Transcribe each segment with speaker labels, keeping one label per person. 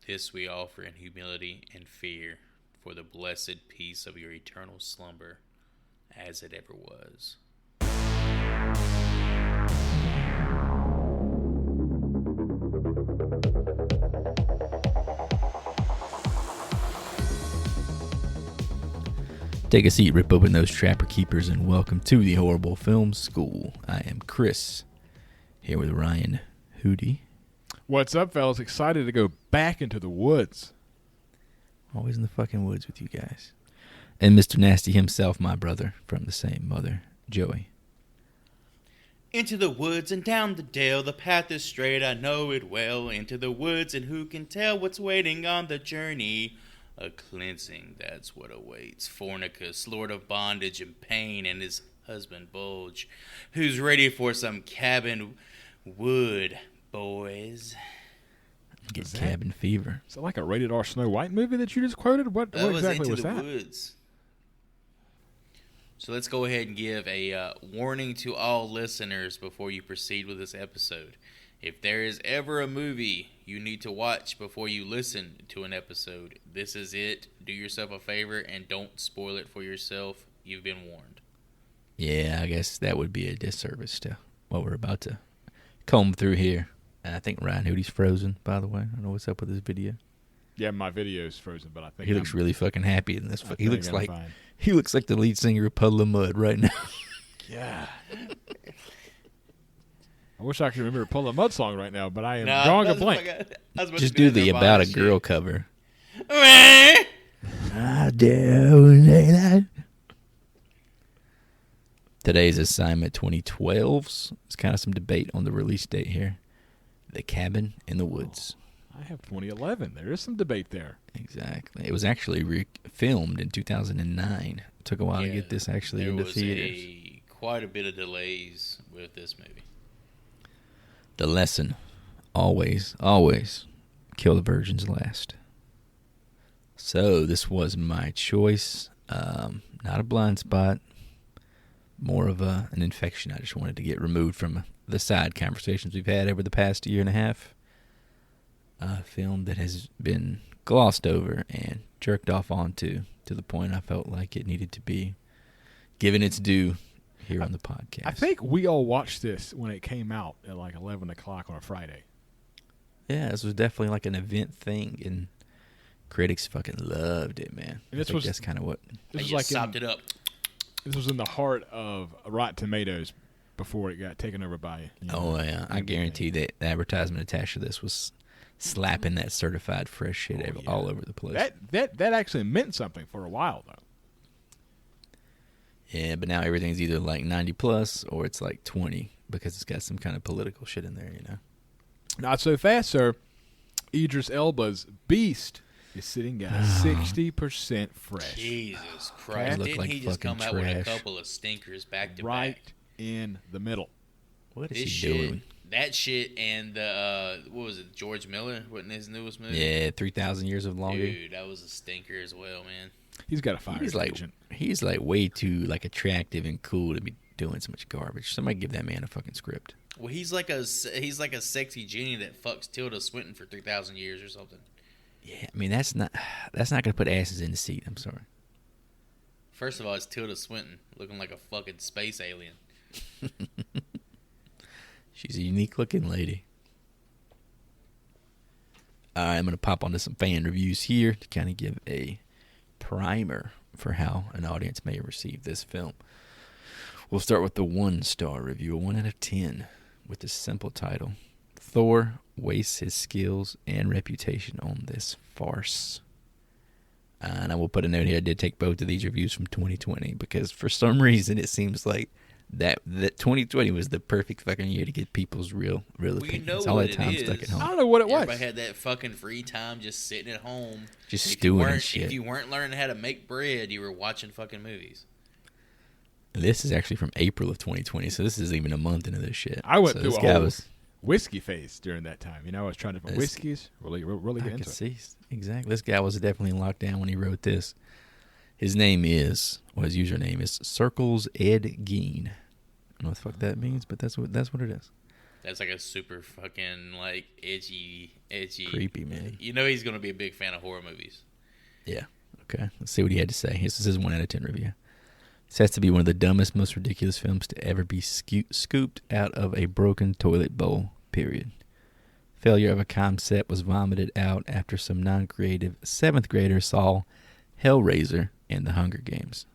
Speaker 1: This we offer in humility and fear for the blessed peace of your eternal slumber, as it ever was.
Speaker 2: Take a seat, rip open those trapper keepers, and welcome to the Horrible Film School. I am Chris, here with Ryan Hootie.
Speaker 3: What's up, fellas? Excited to go back into the woods.
Speaker 2: Always in the fucking woods with you guys. And Mr. Nasty himself, my brother, from the same mother, Joey.
Speaker 1: Into the woods and down the dale, the path is straight, I know it well. Into the woods, and who can tell what's waiting on the journey? A cleansing, that's what awaits. Fornicus, lord of bondage and pain, and his husband Bulge, who's ready for some cabin wood, boys.
Speaker 2: Get cabin fever.
Speaker 3: Is that like a rated R Snow White movie that you just quoted? What exactly was that?
Speaker 1: Into the woods. So let's go ahead and give a warning to all listeners before you proceed with this episode. If there is ever a movie you need to watch before you listen to an episode, this is it. Do yourself a favor and don't spoil it for yourself. You've been warned.
Speaker 2: Yeah, I guess that would be a disservice to what we're about to comb through here. And I think Ryan Hootie's frozen, by the way. I don't know what's up with his video.
Speaker 3: Yeah, my video's frozen, but I think
Speaker 2: he looks really fucking happy in this. He looks like
Speaker 3: fine.
Speaker 2: He looks like the lead singer of Puddle of Mud right now.
Speaker 3: Yeah. I wish I could remember a Puddle of Mud song right now, but I am drawing a blank.
Speaker 2: Just do the About a Girl cover. I don't say that. Today's assignment 2012's. There's kind of some debate on the release date here. The Cabin in the Woods.
Speaker 3: I have 2011. There is some debate there.
Speaker 2: Exactly. It was actually filmed in 2009. It took a while to get this actually into theaters.
Speaker 1: Quite a bit of delays with this movie.
Speaker 2: The lesson, always, always, kill the virgins last. So this was my choice. Not a blind spot. More of an infection I just wanted to get removed from the side conversations we've had over the past year and a half. A film that has been glossed over and jerked off onto to the point I felt like it needed to be given its due here on the podcast.
Speaker 3: I think we all watched this when it came out at like 11 o'clock on a Friday.
Speaker 2: Yeah, this was definitely like an event thing, and critics fucking loved it, man.
Speaker 3: And
Speaker 2: that's kind of what...
Speaker 1: This was like sopped it up.
Speaker 3: This was in the heart of Rotten Tomatoes before it got taken over by...
Speaker 2: yeah. I guarantee that the advertisement attached to this was slapping that certified fresh shit all over the place.
Speaker 3: That actually meant something for a while, though.
Speaker 2: Yeah, but now everything's either like 90 plus or it's like 20 because it's got some kind of political shit in there, you know.
Speaker 3: Not so fast, sir. Idris Elba's Beast is sitting at 60% fresh.
Speaker 1: Jesus Christ. Didn't he just come out with a couple of stinkers back to back?
Speaker 3: Right in the middle.
Speaker 2: What is he doing?
Speaker 1: That shit and what was it, George Miller? Wasn't his newest movie?
Speaker 2: Yeah, 3,000 Years of Longer.
Speaker 1: Dude, that was a stinker as well, man.
Speaker 3: He's got a fire agent.
Speaker 2: He's like way too like attractive and cool to be doing so much garbage. Somebody give that man a fucking script.
Speaker 1: Well, he's like a sexy genie that fucks Tilda Swinton for 3,000 years or something.
Speaker 2: Yeah, I mean that's not going to put asses in the seat. I'm sorry.
Speaker 1: First of all, it's Tilda Swinton looking like a fucking space alien.
Speaker 2: She's a unique looking lady. All right, I'm going to pop onto some fan reviews here to kind of give a primer for how an audience may receive this film. We'll start with the 1-star review, a 1 out of 10, with the simple title, Thor wastes his skills and reputation on this farce. And I will put a note here, I did take both of these reviews from 2020, because for some reason it seems like that 2020 was the perfect fucking year to get people's real opinions. All that time stuck at home.
Speaker 3: I don't know what it was.
Speaker 1: Everybody had that fucking free time just sitting at home.
Speaker 2: Just stewing and shit.
Speaker 1: If you weren't learning how to make bread, you were watching fucking movies.
Speaker 2: This is actually from April of 2020, so this is even a month into this shit.
Speaker 3: I went through a whole whiskey phase during that time. You know, I was trying different whiskeys. Really get into it.
Speaker 2: See, exactly. This guy was definitely in lockdown when he wrote this. His name is, or his username is Circles Ed Gein. I don't know what the fuck that means, but that's what it is.
Speaker 1: That's like a super fucking like edgy,
Speaker 2: Creepy, man.
Speaker 1: You know he's gonna be a big fan of horror movies.
Speaker 2: Yeah. Okay. Let's see what he had to say. This is his 1 out of 10 review. This has to be one of the dumbest, most ridiculous films to ever be scooped out of a broken toilet bowl, period. Failure of a concept was vomited out after some non-creative 7th graders saw Hellraiser and The Hunger Games.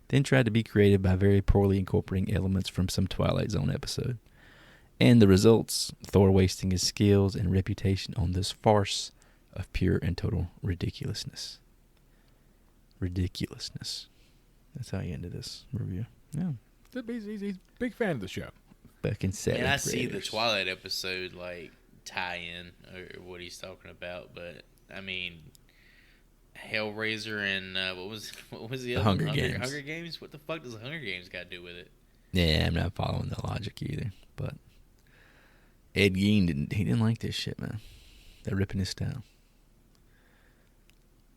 Speaker 2: Then tried to be creative by very poorly incorporating elements from some Twilight Zone episode. And the results, Thor wasting his skills and reputation on this farce of pure and total ridiculousness. Ridiculousness. That's how you ended this review. Yeah.
Speaker 3: He's a big fan of the show.
Speaker 2: Back in 7th
Speaker 1: And I see the
Speaker 2: graders.
Speaker 1: Twilight episode like tie in or what he's talking about, but I mean, Hellraiser and what was the other
Speaker 2: Hunger
Speaker 1: one?
Speaker 2: Games.
Speaker 1: Hunger Games. What the fuck does the Hunger Games got to do with it?
Speaker 2: Yeah, I'm not following the logic either. But Ed Gein didn't like this shit, man. They're ripping his style.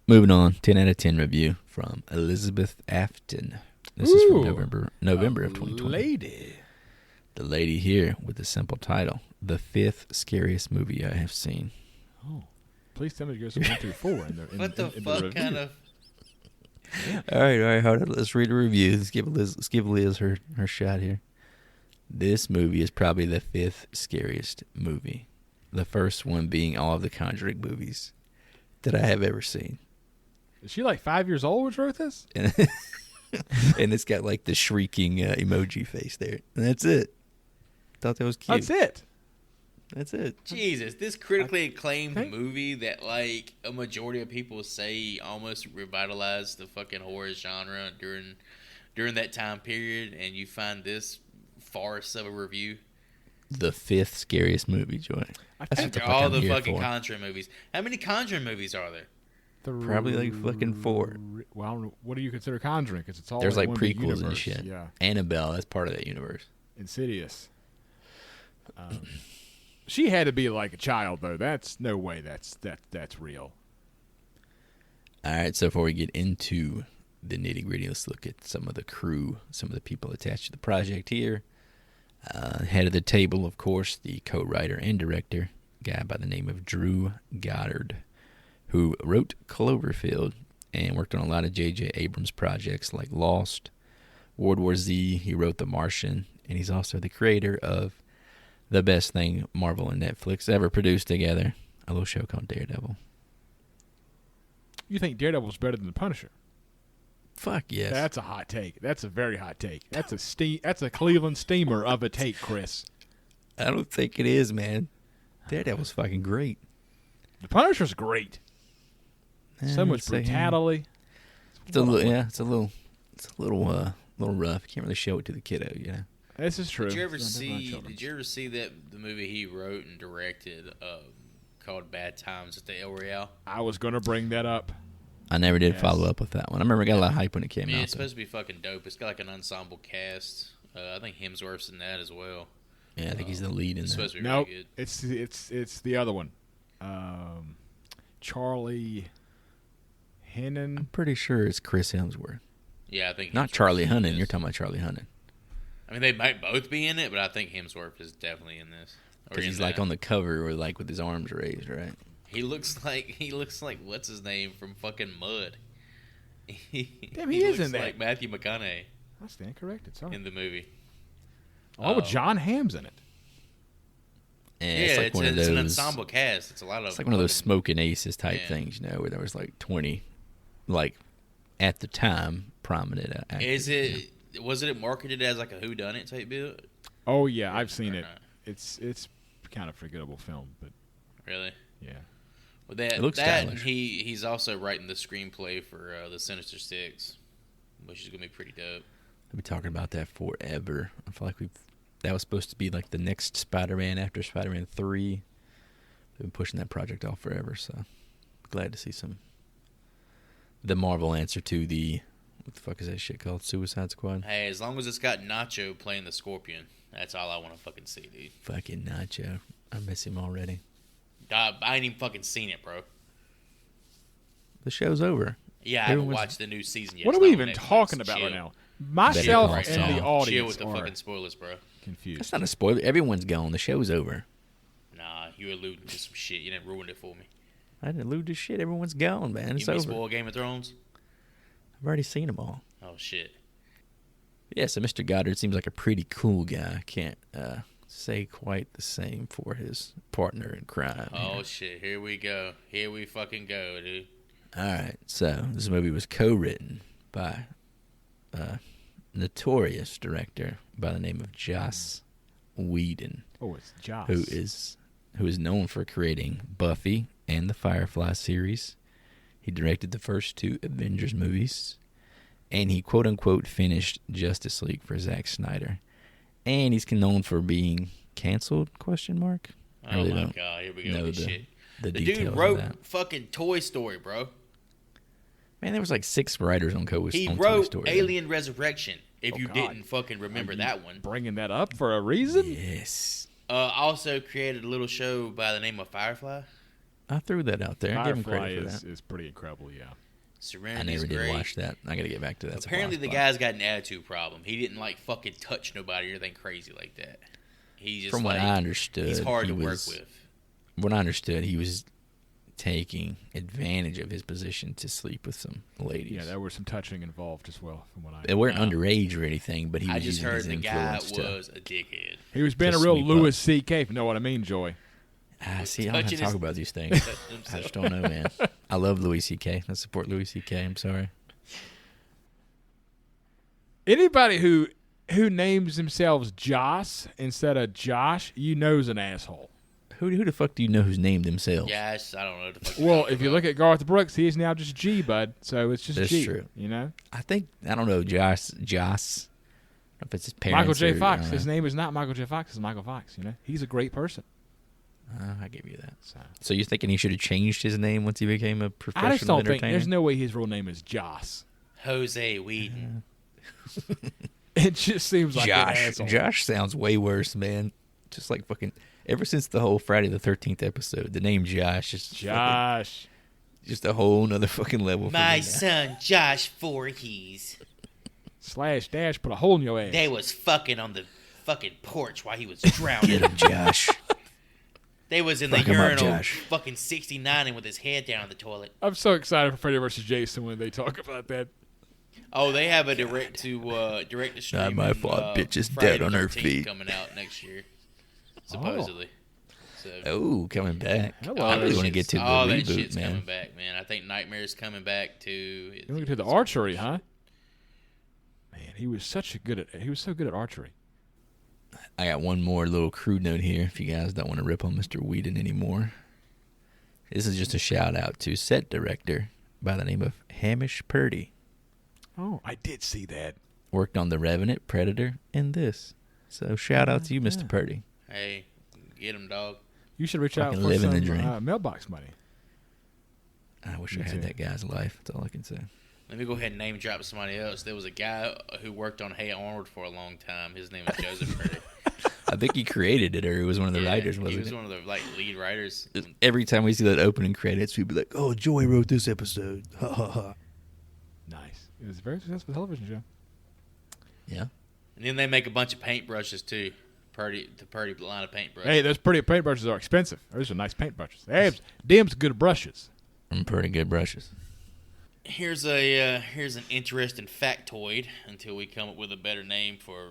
Speaker 2: Moving on, 10 out of 10 review from Elizabeth Afton. This is from November of 2020.
Speaker 3: Lady.
Speaker 2: The lady here with the simple title, The 5th Scariest Movie I Have Seen.
Speaker 3: Oh, please tell me it goes from 1 through 4
Speaker 1: What the fuck kind of?
Speaker 2: All right, hold on. Let's read a review. Let's give Liz her shot here. This movie is probably the 5th scariest movie. The first one being all of the Conjuring movies that I have ever seen.
Speaker 3: Is she like 5 years old when she wrote this?
Speaker 2: And it's got like the shrieking emoji face there. And that's it. Thought that was cute.
Speaker 3: That's it.
Speaker 1: Jesus, this critically acclaimed movie that like a majority of people say almost revitalized the fucking horror genre during that time period, and you find this farce of a review.
Speaker 2: The 5th scariest movie, Joy.
Speaker 1: After all the fucking Conjuring movies. How many Conjuring movies are there?
Speaker 2: Probably like fucking 4.
Speaker 3: Well, what do you consider Conjuring? Because it's all
Speaker 2: there's like
Speaker 3: one big
Speaker 2: prequels and
Speaker 3: universe.
Speaker 2: shit.
Speaker 3: Yeah.
Speaker 2: Annabelle, that's part of that universe.
Speaker 3: Insidious. She had to be like a child, though. That's no way. That's real.
Speaker 2: All right, so before we get into the nitty gritty, let's look at some of the crew, some of the people attached to the project here. Head of the table, of course, the co-writer and director, a guy by the name of Drew Goddard, who wrote Cloverfield and worked on a lot of J.J. Abrams projects like Lost, World War Z. He wrote The Martian, and he's also the creator of the best thing Marvel and Netflix ever produced together, a little show called Daredevil.
Speaker 3: You think Daredevil's better than the Punisher?
Speaker 2: Fuck yes.
Speaker 3: That's a hot take. That's a very hot take. That's a Cleveland steamer of a take, Chris.
Speaker 2: I don't think it is, man. Daredevil's fucking great.
Speaker 3: The Punisher's great. So much brutality.
Speaker 2: It's a little rough. You can't really show it to the kiddo, you know.
Speaker 3: This is true.
Speaker 1: Did you ever see that the movie he wrote and directed called Bad Times at the El Royale?
Speaker 3: I was going to bring that up.
Speaker 2: I never did follow up with that one. I remember it got a lot of hype when it came out.
Speaker 1: It's supposed to be fucking dope. It's got like an ensemble cast. I think Hemsworth's in that as well.
Speaker 2: Yeah, I think he's the lead in
Speaker 1: It's
Speaker 2: that.
Speaker 1: supposed to be
Speaker 3: Nope,
Speaker 1: really good.
Speaker 3: it's the other one. Charlie Hennon.
Speaker 2: I'm pretty sure it's Chris Hemsworth.
Speaker 1: Yeah, I think
Speaker 2: Not
Speaker 1: Hemsworth's
Speaker 2: Charlie
Speaker 1: in
Speaker 2: Hunnam.
Speaker 1: this.
Speaker 2: You're talking about Charlie Hunnam.
Speaker 1: I mean, they might both be in it, but I think Hemsworth is definitely in this.
Speaker 2: Because he's like on the cover or like with his arms raised, right?
Speaker 1: He looks like what's his name from fucking Mud.
Speaker 3: Damn, he is
Speaker 1: looks
Speaker 3: in that.
Speaker 1: like Matthew McConaughey
Speaker 3: I stand corrected. Sorry.
Speaker 1: in the movie.
Speaker 3: Oh, John Hamm's in it.
Speaker 2: And
Speaker 1: Yeah,
Speaker 2: it's like one of those.
Speaker 1: an ensemble cast. It's a lot of.
Speaker 2: It's like one of those
Speaker 1: fucking-
Speaker 2: smoking aces type
Speaker 1: Yeah.
Speaker 2: things, you know, where there was like 20, like at the time, prominent actors.
Speaker 1: Is it? Was it marketed as like a whodunit type deal?
Speaker 3: Oh yeah, I've seen
Speaker 1: Or
Speaker 3: it.
Speaker 1: not?
Speaker 3: It's kind of forgettable film, but
Speaker 1: Really?
Speaker 3: yeah.
Speaker 1: Well, that
Speaker 2: It looks
Speaker 1: that and
Speaker 2: stylish.
Speaker 1: he's also writing the screenplay for the Sinister Six, which is gonna be pretty dope.
Speaker 2: I've been talking about that forever. I feel like that was supposed to be like the next Spider-Man after Spider-Man 3. They've been pushing that project off forever, so glad to see the Marvel answer to the, what the fuck is that shit called? Suicide Squad?
Speaker 1: Hey, as long as it's got Nacho playing the Scorpion, that's all I want to fucking see, dude.
Speaker 2: Fucking Nacho. I miss him already.
Speaker 1: I ain't even fucking seen it, bro.
Speaker 2: The show's over.
Speaker 1: Yeah, I haven't
Speaker 2: Everyone's-
Speaker 1: watched the new season yet.
Speaker 3: What
Speaker 1: It's
Speaker 3: are we
Speaker 1: not
Speaker 3: even
Speaker 1: on Netflix.
Speaker 3: talking about
Speaker 1: Chill.
Speaker 3: right now? Myself
Speaker 2: Better
Speaker 3: and
Speaker 2: Call
Speaker 3: the
Speaker 2: Saul.
Speaker 1: Chill
Speaker 3: audience
Speaker 1: with the
Speaker 3: are.
Speaker 1: fucking spoilers, bro.
Speaker 3: confused.
Speaker 2: That's not a spoiler. Everyone's gone. The show's over.
Speaker 1: Nah, you alluding to some shit. You didn't ruin it for me.
Speaker 2: I didn't allude to shit. Everyone's gone, man. It's
Speaker 1: You may
Speaker 2: over.
Speaker 1: spoil Game of Thrones?
Speaker 2: I've already seen them all.
Speaker 1: Oh, shit.
Speaker 2: Yeah, so Mr. Goddard seems like a pretty cool guy. Can't say quite the same for his partner in crime.
Speaker 1: Oh,
Speaker 2: here.
Speaker 1: shit. Here we go. Here we fucking go, dude.
Speaker 2: All right, so this movie was co-written by a notorious director by the name of Joss Whedon,
Speaker 3: Oh, it's Joss.
Speaker 2: who is known for creating Buffy and the Firefly series. He directed the first 2 Avengers movies, and he quote-unquote finished Justice League for Zack Snyder. And he's known for being canceled, question mark? I
Speaker 1: Oh,
Speaker 2: really
Speaker 1: my
Speaker 2: don't
Speaker 1: God. Here we go
Speaker 2: know
Speaker 1: with this
Speaker 2: the
Speaker 1: shit.
Speaker 2: The
Speaker 1: The
Speaker 2: details
Speaker 1: dude
Speaker 2: of
Speaker 1: wrote
Speaker 2: that.
Speaker 1: fucking Toy Story, bro.
Speaker 2: Man, there was like 6 writers on
Speaker 1: He
Speaker 2: on Toy
Speaker 1: wrote
Speaker 2: Story.
Speaker 1: Alien Resurrection, if
Speaker 3: Oh,
Speaker 1: you
Speaker 3: God.
Speaker 1: didn't fucking remember that one.
Speaker 3: Bringing that up for a reason?
Speaker 2: Yes.
Speaker 1: Also created a little show by the name of Firefly.
Speaker 2: I threw that out there. I give him
Speaker 3: Firefly
Speaker 2: credit for that.
Speaker 3: is pretty incredible, yeah.
Speaker 1: Serenity
Speaker 2: I never
Speaker 1: is
Speaker 2: did
Speaker 1: great.
Speaker 2: watch that. I got to get back to that.
Speaker 1: Apparently, the guy's got an attitude problem. He didn't like fucking touch nobody or anything crazy like that. He just
Speaker 2: From what
Speaker 1: like,
Speaker 2: I understood,
Speaker 1: he's hard
Speaker 2: he
Speaker 1: to work
Speaker 2: was-
Speaker 1: with.
Speaker 2: What I understood, he was taking advantage of his position to sleep with some ladies.
Speaker 3: Yeah, there was some touching involved as well, from what I
Speaker 2: They weren't underage or anything, but he
Speaker 1: I
Speaker 2: was
Speaker 1: just
Speaker 2: using
Speaker 1: heard
Speaker 2: his
Speaker 1: the guy
Speaker 2: influence to.
Speaker 1: was a dickhead.
Speaker 3: He was being a
Speaker 2: to
Speaker 3: real
Speaker 2: sweep
Speaker 3: Louis
Speaker 2: up.
Speaker 3: C.K., if you know what I mean, Joy.
Speaker 2: See, I don't have to
Speaker 1: touching
Speaker 2: talk
Speaker 1: his-
Speaker 2: about these things. I just don't know, man. I love Louis C.K. I support Louis C.K. I'm sorry.
Speaker 3: Anybody who names themselves Joss instead of Josh, you know's an asshole.
Speaker 2: Who the fuck do you know who's named themselves?
Speaker 1: Yes, I don't know what the fuck. you're
Speaker 3: Well,
Speaker 1: talking
Speaker 3: if you
Speaker 1: about.
Speaker 3: look at Garth Brooks, he is now just G, bud. So it's just
Speaker 2: That's
Speaker 3: G.
Speaker 2: true.
Speaker 3: You know?
Speaker 2: I don't know, Joss. I don't know if it's his parents.
Speaker 3: Michael J.
Speaker 2: or-
Speaker 3: Fox. His name is not Michael J. Fox, it's Michael Fox, you know? He's a great person.
Speaker 2: I give you that.
Speaker 3: So
Speaker 2: So you're thinking he should have changed his name once he became a professional
Speaker 3: I just don't think
Speaker 2: entertainer?
Speaker 3: there's no way his real name is Joss.
Speaker 1: Jose Whedon.
Speaker 3: It just seems like an
Speaker 2: Josh.
Speaker 3: asshole.
Speaker 2: Josh sounds way worse, man. Just like fucking. Ever since the whole Friday the 13th episode, the name Josh is fucking-
Speaker 3: Josh.
Speaker 2: just a whole nother fucking level.
Speaker 1: My
Speaker 2: for me
Speaker 1: son Josh Voorhees.
Speaker 3: Slash dash put a hole in your ass.
Speaker 1: They was fucking on the fucking porch while he was
Speaker 2: now.
Speaker 1: drowning.
Speaker 2: Get him, Josh.
Speaker 1: They was in the
Speaker 2: Fuck him up,
Speaker 1: urinal
Speaker 2: Josh.
Speaker 1: fucking 69ing with his head down the toilet.
Speaker 3: I'm so excited for Freddy vs. Jason when they talk about that.
Speaker 1: Oh, they have a direct to stream.
Speaker 2: Not my fault, bitch is
Speaker 1: Friday
Speaker 2: dead on
Speaker 1: the
Speaker 2: her
Speaker 1: 13th
Speaker 2: feet.
Speaker 1: coming out next year, supposedly. So
Speaker 2: Oh, coming back.
Speaker 3: Hello.
Speaker 2: I really
Speaker 1: that
Speaker 2: want to get
Speaker 1: shit's-
Speaker 2: to the
Speaker 1: all that
Speaker 2: reboot,
Speaker 1: shit's
Speaker 2: man.
Speaker 1: coming back, man. I think Nightmare's coming back too.
Speaker 3: You look at the archery, huh? Man, he was so good at archery.
Speaker 2: I got one more little crude note here if you guys don't want to rip on Mr. Whedon anymore. This is just a shout out to set director by the name of Hamish Purdy.
Speaker 3: Oh, I did see that.
Speaker 2: Worked on The Revenant, Predator, and this. So shout out to you, Mr. Purdy.
Speaker 1: Hey, get him, dog.
Speaker 3: You should reach out
Speaker 2: Fucking
Speaker 3: for
Speaker 2: living
Speaker 3: some
Speaker 2: the dream.
Speaker 3: mailbox money.
Speaker 2: I wish
Speaker 3: Me
Speaker 2: I had
Speaker 3: too.
Speaker 2: that guy's life. That's all I can say.
Speaker 1: Let me go ahead and name drop somebody else. There was a guy who worked on Hey Arnold for a long time. His name was Joseph Purdy.
Speaker 2: I think he created it, or he was one of the
Speaker 1: Yeah,
Speaker 2: writers,
Speaker 1: he
Speaker 2: wasn't
Speaker 1: was
Speaker 2: it?
Speaker 1: one of the lead writers.
Speaker 2: Every time we see that opening credits, we'd be like, "Oh, Joy wrote this episode." Ha ha ha.
Speaker 3: Nice. It was a very successful television show.
Speaker 2: Yeah.
Speaker 1: And then they make a bunch of paintbrushes too. The Purdy line of paintbrushes.
Speaker 3: Hey, those pretty paintbrushes are expensive. Those are nice paintbrushes. Them's good brushes.
Speaker 2: I'm pretty good brushes.
Speaker 1: Here's an interesting factoid until we come up with a better name for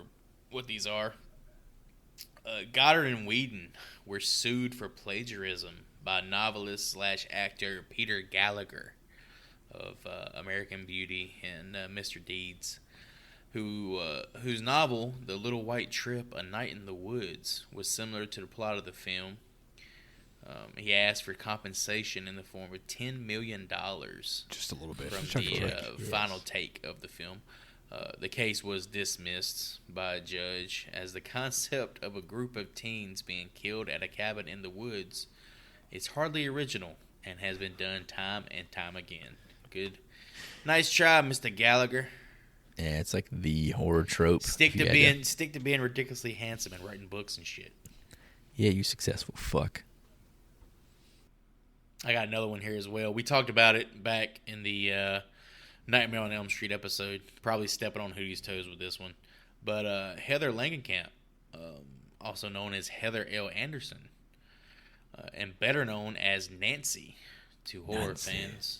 Speaker 1: what these are. Goddard and Whedon were sued for plagiarism by novelist / actor Peter Gallagher of American Beauty and Mr. Deeds, whose novel The Little White Trip: A Night in the Woods was similar to the plot of the film. He asked for compensation in the form of $10 million
Speaker 3: Just a little bit.
Speaker 1: from
Speaker 3: Chunk of
Speaker 1: the
Speaker 3: change.
Speaker 1: final take of the film. The case was dismissed by a judge as the concept of a group of teens being killed at a cabin in the woods is hardly original and has been done time and time again. Good. Nice try, Mr. Gallagher.
Speaker 2: Yeah, it's like the horror trope.
Speaker 1: Stick
Speaker 2: You
Speaker 1: to
Speaker 2: gotta-
Speaker 1: being ridiculously handsome and writing books and shit.
Speaker 2: Yeah, you successful fuck.
Speaker 1: I got another one here as well. We talked about it back in the Nightmare on Elm Street episode. Probably stepping on Hootie's toes with this one. But Heather Langenkamp also known as Heather L. Anderson, and better known as Nancy to horror
Speaker 2: Nancy.
Speaker 1: fans.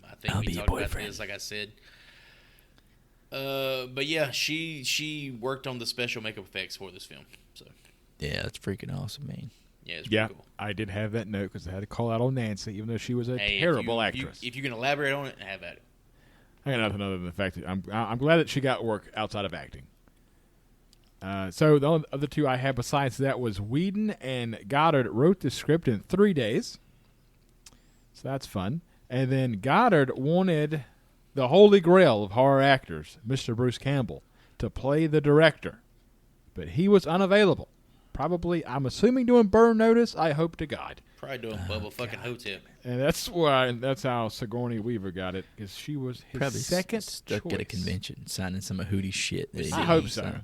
Speaker 1: I think
Speaker 2: I'll
Speaker 1: we
Speaker 2: be your
Speaker 1: talked about
Speaker 2: boyfriend.
Speaker 1: this, like I said. But yeah, she worked on the special makeup effects for this film. So
Speaker 2: Yeah, that's freaking awesome, man.
Speaker 1: yeah, it's
Speaker 3: Yeah,
Speaker 1: pretty cool.
Speaker 3: I did have that note because I had to call out on Nancy, even though she was a
Speaker 1: Hey,
Speaker 3: terrible
Speaker 1: if
Speaker 3: actress.
Speaker 1: if you can elaborate on it, have at it.
Speaker 3: I got nothing other than the fact that I'm glad that she got work outside of acting. So the only other two I had besides that was Whedon and Goddard wrote the script in 3 days. So that's fun. And then Goddard wanted the holy grail of horror actors, Mr. Bruce Campbell, to play the director. But he was unavailable. Probably, I'm assuming, doing Burn Notice, I hope to God.
Speaker 1: Probably doing Bubba fucking Hotep.
Speaker 3: And that's how Sigourney Weaver got it, because she was his
Speaker 2: Probably
Speaker 3: second
Speaker 2: stuck
Speaker 3: choice.
Speaker 2: at a convention signing some Hootie shit. That he
Speaker 3: I
Speaker 2: didn't
Speaker 3: hope
Speaker 2: need,
Speaker 3: so.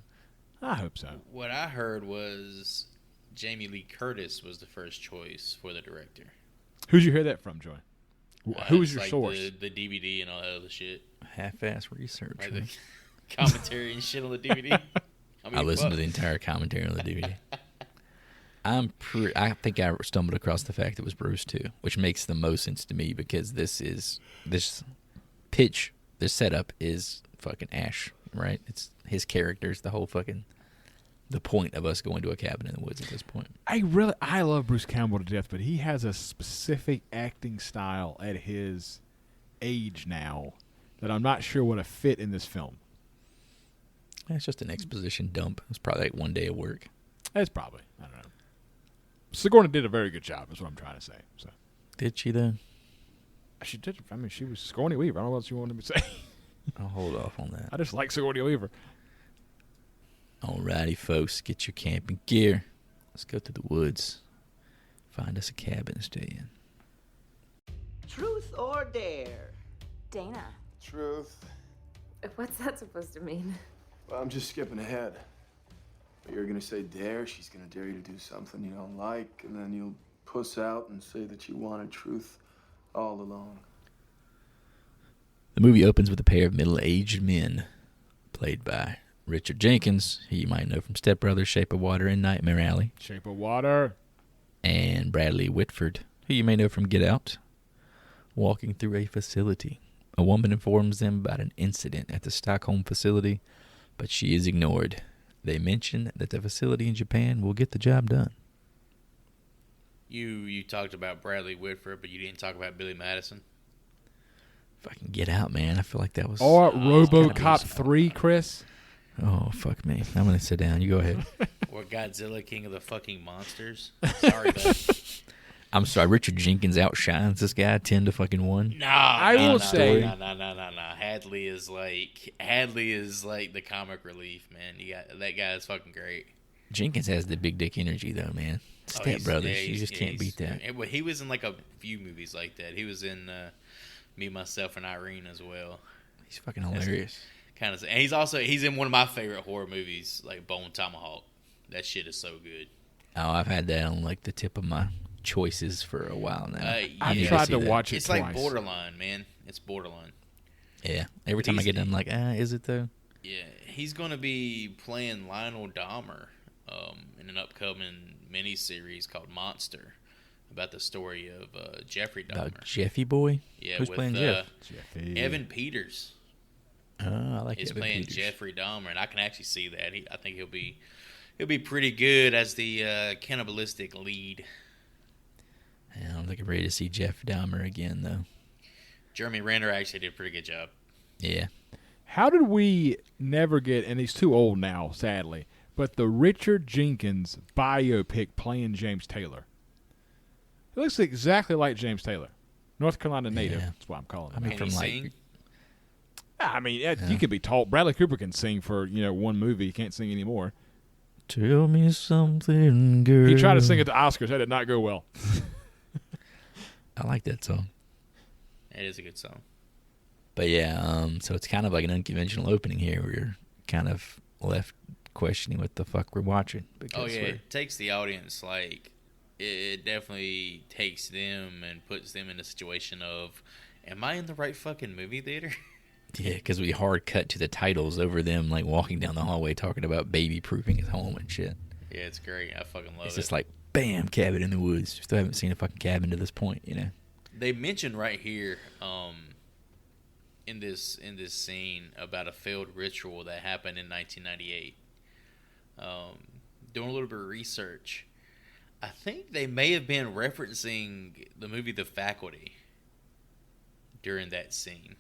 Speaker 3: I hope so.
Speaker 1: What I heard was Jamie Lee Curtis was the first choice for the director.
Speaker 3: Who'd you hear that from, Joy? Who was
Speaker 1: It's
Speaker 3: your
Speaker 1: like
Speaker 3: source?
Speaker 1: The DVD and all that other shit.
Speaker 2: Half-ass research.
Speaker 1: Like
Speaker 2: man.
Speaker 1: the commentary and shit on the DVD.
Speaker 2: I listened to the entire commentary on the DVD. I think I stumbled across the fact it was Bruce too, which makes the most sense to me because this setup is fucking Ash, right? It's his characters, the point of us going to a cabin in the woods at this point.
Speaker 3: I love Bruce Campbell to death, but he has a specific acting style at his age now that I'm not sure would have fit in this film.
Speaker 2: It's just an exposition dump. It's probably like one day of work.
Speaker 3: That's probably, I don't know. Sigourney did a very good job, is what I'm trying to say. So
Speaker 2: Did she though?
Speaker 3: she did. I mean, she was Sigourney Weaver. I don't know what else you wanted me to say.
Speaker 2: I'll hold off on that.
Speaker 3: I just like Sigourney Weaver.
Speaker 2: Alrighty, folks, get your camping gear. Let's go to the woods. Find us a cabin to stay in.
Speaker 4: Truth or dare?
Speaker 5: Dana,
Speaker 6: Truth.
Speaker 5: what's that supposed to mean?
Speaker 6: Well, I'm just skipping ahead. But you're gonna say dare, she's gonna dare you to do something you don't like, and then you'll puss out and say that you wanted truth all along.
Speaker 2: The movie opens with a pair of middle-aged men, played by Richard Jenkins, who you might know from Step Brothers, Shape of Water, and Nightmare Alley,
Speaker 3: Shape of Water.
Speaker 2: and Bradley Whitford, who you may know from Get Out, walking through a facility. A woman informs them about an incident at the Stockholm facility, but she is ignored. They mention that the facility in Japan will get the job done.
Speaker 1: You talked about Bradley Whitford, but you didn't talk about Billy Madison.
Speaker 2: Fucking Get Out, man. I feel like that was...
Speaker 3: Or
Speaker 2: gotta
Speaker 3: RoboCop
Speaker 2: be-
Speaker 3: 3, Chris.
Speaker 2: Oh, fuck me. I'm going to sit down. You go ahead.
Speaker 1: Or Godzilla, King of the Fucking Monsters. Sorry, bud.
Speaker 2: I'm sorry. Richard Jenkins outshines this guy 10 to fucking 1.
Speaker 3: I will say-
Speaker 1: no. Hadley is like the comic relief, man. You got that guy is fucking great.
Speaker 2: Jenkins has the big dick energy, though, man. Step Brothers. You just can't beat that.
Speaker 1: Well, he was in like a few movies like that. He was in Me, Myself, and Irene as well.
Speaker 2: He's fucking hilarious.
Speaker 1: And he's in one of my favorite horror movies, like Bone Tomahawk. That shit is so good.
Speaker 2: Oh, I've had that on like the tip of my choices for a while now.
Speaker 3: I've
Speaker 2: Yeah, I
Speaker 3: tried
Speaker 2: see
Speaker 3: to
Speaker 2: that.
Speaker 3: watch it
Speaker 1: It's
Speaker 3: twice.
Speaker 1: like borderline, man. It's borderline.
Speaker 2: Yeah. Every time I get done, I'm like, is it though?
Speaker 1: Yeah, he's going to be playing Lionel Dahmer in an upcoming miniseries called Monster, about the story of Jeffrey Dahmer.
Speaker 2: About Jeffy Boy?
Speaker 1: Yeah,
Speaker 2: Who's
Speaker 1: with
Speaker 2: playing Jeff?
Speaker 3: Jeffy.
Speaker 1: Evan Peters
Speaker 2: Oh, I like
Speaker 1: is
Speaker 2: Evan
Speaker 1: playing
Speaker 2: Peters.
Speaker 1: Jeffrey Dahmer, and I can actually see that. I think he'll be pretty good as the cannibalistic lead.
Speaker 2: Yeah, I'm looking ready to see Jeff Dahmer again, though.
Speaker 1: Jeremy Renner actually did a pretty good job.
Speaker 2: Yeah.
Speaker 3: How did we never get, and he's too old now, sadly, but the Richard Jenkins biopic playing James Taylor? He looks exactly like James Taylor. North Carolina native.
Speaker 2: Yeah.
Speaker 3: That's what I'm calling
Speaker 2: I
Speaker 3: him.
Speaker 2: mean,
Speaker 1: Can
Speaker 2: from
Speaker 1: he
Speaker 2: like,
Speaker 1: sing?
Speaker 3: I mean, you could be taught. Bradley Cooper can sing for, one movie. He can't sing anymore.
Speaker 2: tell me something, girl.
Speaker 3: He tried to sing at the Oscars. That did not go well.
Speaker 2: I like that song.
Speaker 1: It is a good song.
Speaker 2: But yeah, so it's kind of like an unconventional opening here. We're kind of left questioning what the fuck we're watching. Because
Speaker 1: Oh yeah,
Speaker 2: we're-
Speaker 1: it takes the audience like it definitely takes them and puts them in a situation of, am I in the right fucking movie theater?
Speaker 2: Yeah, because we hard cut to the titles over them like walking down the hallway talking about baby proofing his home and shit.
Speaker 1: Yeah, it's great. I fucking love it.
Speaker 2: It's just like, bam, cabin in the woods. Still haven't seen a fucking cabin to this point, you know.
Speaker 1: They mentioned right here, in this scene about a failed ritual that happened in 1998. Doing a little bit of research, I think they may have been referencing the movie The Faculty during that scene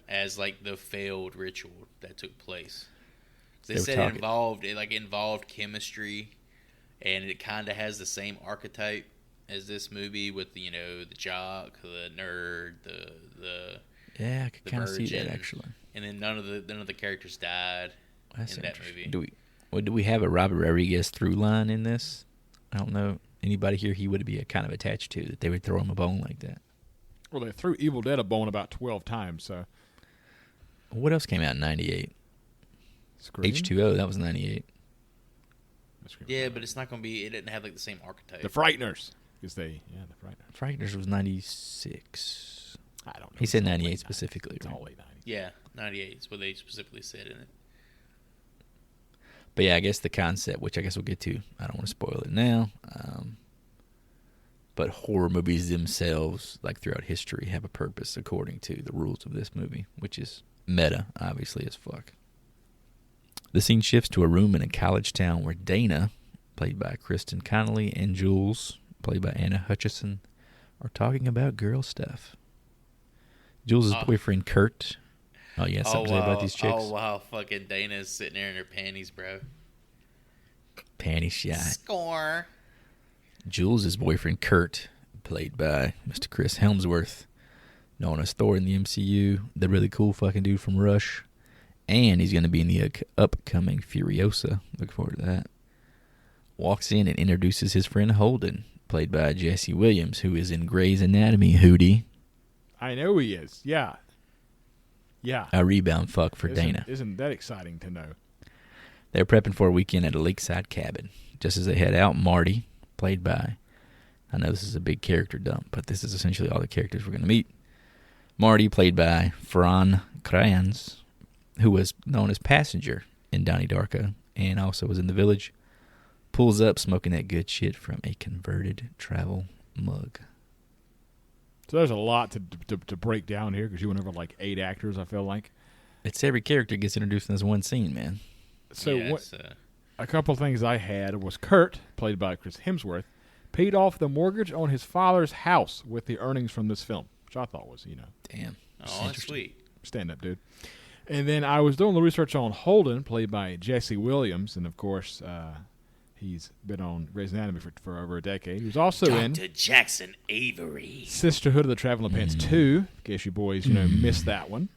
Speaker 1: as like the failed ritual that took place. They said it involved chemistry, and it kind of has the same archetype as this movie with the jock, the nerd, the
Speaker 2: Yeah, I could kind of see that actually.
Speaker 1: And then none of the characters died in that movie.
Speaker 2: Do we have a Robert Rodriguez through line in this? I don't know anybody here he would be kind of attached to that they would throw him a bone like that.
Speaker 3: Well, they threw Evil Dead a bone about 12 times. So
Speaker 2: what else came out in '98?
Speaker 3: Scream?
Speaker 2: H2O, that was '98.
Speaker 1: Yeah, but it's not going to be. It didn't have like the same archetype.
Speaker 3: The Frighteners, because the Frighteners.
Speaker 2: Frighteners was '96.
Speaker 3: I don't know.
Speaker 2: He said '98 specifically.
Speaker 3: It's
Speaker 2: right?
Speaker 3: all late 90s.
Speaker 1: Yeah, 98 is what they specifically said in it.
Speaker 2: But yeah, I guess the concept, which I guess we'll get to, I don't want to spoil it now. But horror movies themselves, like throughout history, have a purpose according to the rules of this movie, which is meta, obviously, as fuck. The scene shifts to a room in a college town where Dana, played by Kristen Connolly, and Jules, played by Anna Hutchison, are talking about girl stuff. Jules' boyfriend, Kurt. Oh, yeah, something to say about these chicks?
Speaker 1: Oh, wow. Fucking Dana's sitting there in her panties, bro.
Speaker 2: Panty shot.
Speaker 1: Score.
Speaker 2: Jules' boyfriend, Kurt, played by Mr. Chris Hemsworth, known as Thor in the MCU, the really cool fucking dude from Rush. And he's going to be in the upcoming Furiosa. Look forward to that. Walks in and introduces his friend Holden, played by Jesse Williams, who is in Grey's Anatomy, Hootie.
Speaker 3: I know he is. Yeah. Yeah.
Speaker 2: A rebound fuck for Dana.
Speaker 3: Isn't that exciting to know?
Speaker 2: They're prepping for a weekend at a lakeside cabin. Just as they head out, Marty, played by, I know this is a big character dump, but this is essentially all the characters we're going to meet. Marty, played by Fran Kranz, who was known as Passenger in Donnie Darko and also was in The Village, pulls up smoking that good shit from a converted travel mug.
Speaker 3: So there's a lot to break down here because you went over like 8 actors, I feel like.
Speaker 2: It's every character gets introduced in this one scene, man.
Speaker 3: So
Speaker 1: yeah,
Speaker 3: a couple things I had was Kurt, played by Chris Hemsworth, paid off the mortgage on his father's house with the earnings from this film, which I thought was,
Speaker 2: Damn.
Speaker 1: Oh, that's sweet.
Speaker 3: Stand up, dude. And then I was doing a little research on Holden, played by Jesse Williams, and of course, he's been on Grey's Anatomy for over a decade. He was also in
Speaker 1: Dr. Jackson Avery.
Speaker 3: Sisterhood of the Traveling Pants 2, in case you boys, missed that one.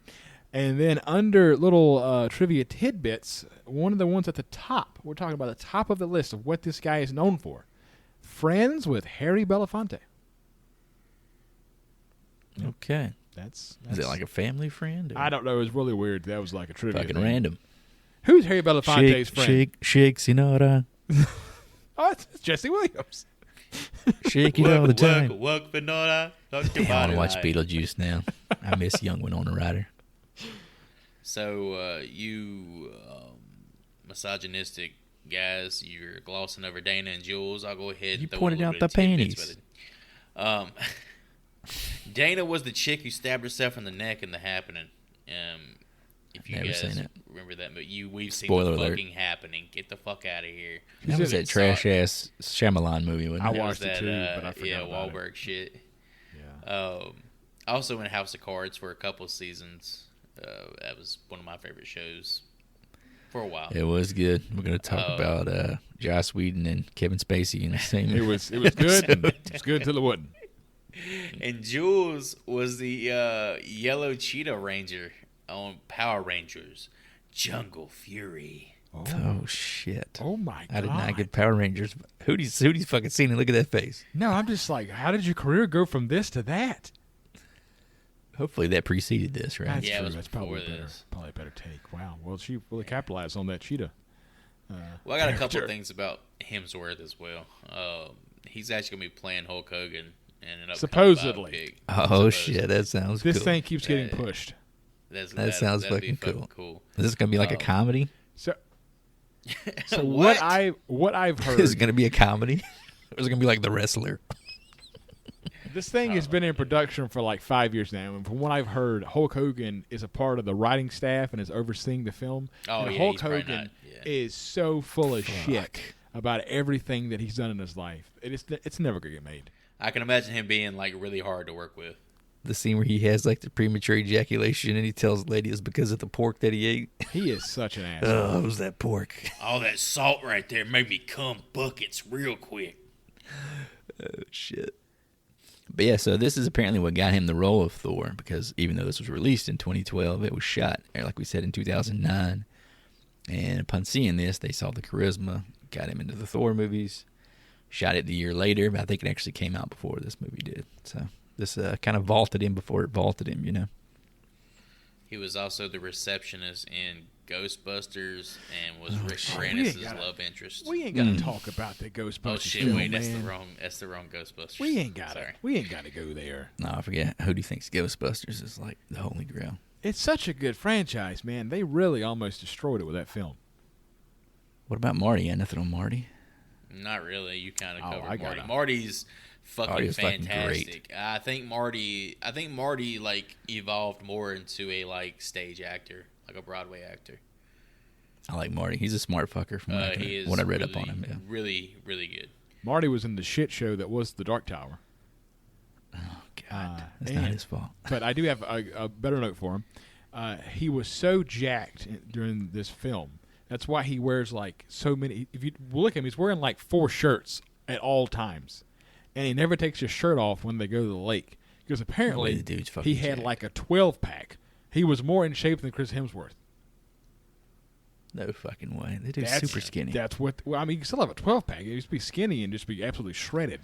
Speaker 3: And then under little trivia tidbits, one of the ones at the top, we're talking about the top of the list of what this guy is known for. Friends with Harry Belafonte.
Speaker 2: Okay.
Speaker 3: That's
Speaker 2: Is it like a family friend?
Speaker 3: I don't know. It was really weird. That was like a trivia
Speaker 2: Fucking
Speaker 3: thing.
Speaker 2: random.
Speaker 3: Who's Harry Belafonte's friend?
Speaker 2: Shake, Sinora.
Speaker 3: Oh, it's Jesse Williams.
Speaker 2: Shake it all the time.
Speaker 1: Work, Vanilla.
Speaker 2: I want to watch Beetlejuice now. I miss young Winona Ryder.
Speaker 1: So, you misogynistic guys, you're glossing over Dana and Jules. I'll go ahead and
Speaker 2: You
Speaker 1: throw
Speaker 2: pointed
Speaker 1: a little
Speaker 2: out
Speaker 1: bit
Speaker 2: the
Speaker 1: of tidbits
Speaker 2: panties.
Speaker 1: with it. Dana was the chick who stabbed herself in the neck in The Happening. If you
Speaker 2: Never
Speaker 1: guys
Speaker 2: seen it.
Speaker 1: remember that, but we've seen
Speaker 2: Spoiler
Speaker 1: The
Speaker 2: alert.
Speaker 1: fucking Happening. Get the fuck out of here.
Speaker 2: That was that trash-ass Shyamalan movie, wasn't
Speaker 3: I
Speaker 2: it?
Speaker 1: That
Speaker 3: watched
Speaker 1: was
Speaker 3: it
Speaker 1: that,
Speaker 3: too, but I forgot about
Speaker 1: Wahlberg shit.
Speaker 3: Yeah.
Speaker 1: Also in House of Cards for a couple seasons. That was one of my favorite shows for a while.
Speaker 2: It was good. We're going to talk about Joss Whedon and Kevin Spacey in the same.
Speaker 3: It was good. And it was good till it wasn't.
Speaker 1: And Jules was the yellow cheetah ranger on Power Rangers Jungle Fury.
Speaker 2: Oh, shit.
Speaker 3: Oh my god!
Speaker 2: I did not get Power Rangers. Hootie's fucking seen it. Look at that face.
Speaker 3: No, I'm just like, how did your career go from this to that?
Speaker 2: Hopefully that preceded this, right?
Speaker 3: That's
Speaker 1: Yeah, it
Speaker 3: true.
Speaker 1: was
Speaker 3: That's probably
Speaker 1: before
Speaker 3: better.
Speaker 1: this.
Speaker 3: Probably a better take. Wow. Well, she really capitalized on that cheetah.
Speaker 1: Well, I got a couple
Speaker 3: character.
Speaker 1: things about Hemsworth as well. He's actually going to be playing Hulk Hogan in an upcoming
Speaker 3: Supposedly.
Speaker 1: biopic.
Speaker 2: Oh,
Speaker 1: Supposedly.
Speaker 2: shit. That sounds
Speaker 3: This
Speaker 2: cool.
Speaker 3: thing keeps getting pushed.
Speaker 2: That sounds
Speaker 1: that'd be
Speaker 2: fucking
Speaker 1: cool.
Speaker 2: Is this gonna be like a comedy?
Speaker 3: So
Speaker 1: What?
Speaker 3: what I've heard,
Speaker 2: Is it gonna be a comedy? Or is it gonna be like The Wrestler?
Speaker 3: this thing has been in production for like 5 years now, and from what I've heard, Hulk Hogan is a part of the writing staff and is overseeing the film.
Speaker 1: Oh,
Speaker 3: and
Speaker 1: yeah,
Speaker 3: Hulk
Speaker 1: he's probably
Speaker 3: Hogan
Speaker 1: not- yeah.
Speaker 3: is so full of shit about everything that he's done in his life. It's never gonna get made.
Speaker 1: I can imagine him being like really hard to work with.
Speaker 2: The scene where he has like the premature ejaculation and he tells the lady it's because of the pork that he ate.
Speaker 3: He is such an asshole.
Speaker 2: Oh, it was that pork.
Speaker 1: All that salt right there made me cum buckets real quick.
Speaker 2: Oh, shit. But yeah, so this is apparently what got him the role of Thor, because even though this was released in 2012, it was shot, like we said, in 2009. And upon seeing this, they saw the charisma, got him into the Thor movies, shot it the year later, but I think it actually came out before this movie did. So this kind of vaulted him before it vaulted him, you know.
Speaker 1: He was also the receptionist in Ghostbusters and was Rick
Speaker 3: We ain't
Speaker 1: Moranis'
Speaker 3: gotta-
Speaker 1: love interest.
Speaker 3: We ain't got to talk about that Ghostbusters
Speaker 1: Oh shit!
Speaker 3: film,
Speaker 1: Wait,
Speaker 3: man.
Speaker 1: that's the wrong Ghostbusters.
Speaker 3: We ain't got
Speaker 1: Sorry.
Speaker 3: We ain't got to go there.
Speaker 2: No, I forget. Who do you think's Ghostbusters is like the holy grail?
Speaker 3: It's such a good franchise, man. They really almost destroyed it with that film.
Speaker 2: What about Marty? You got nothing on Marty?
Speaker 1: Not really. You kind of
Speaker 3: Oh,
Speaker 1: covered
Speaker 3: I got
Speaker 1: Marty.
Speaker 3: it.
Speaker 1: Marty's fucking
Speaker 2: Marty was fucking
Speaker 1: fantastic. I think Marty like evolved more into a like stage actor, like a Broadway actor.
Speaker 2: I like Marty. He's a smart fucker from
Speaker 1: He is
Speaker 2: what I read
Speaker 1: really,
Speaker 2: up on him. Yeah.
Speaker 1: really, really good.
Speaker 3: Marty was in the shit show that was The Dark Tower.
Speaker 2: Oh, God. That's
Speaker 3: and-
Speaker 2: not his fault.
Speaker 3: But I do have a better note for him. He was so jacked during this film. That's why he wears like so many. If you look at him, he's wearing like 4 shirts at all times, and he never takes his shirt off when they go to the lake because apparently
Speaker 2: the dude's fucking
Speaker 3: he had
Speaker 2: jacked.
Speaker 3: like a 12-pack. He was more in shape than Chris Hemsworth.
Speaker 2: No fucking way. The dude's super skinny.
Speaker 3: That's what. Well, I mean, you can still have a 12-pack. You just be skinny and just be absolutely shredded.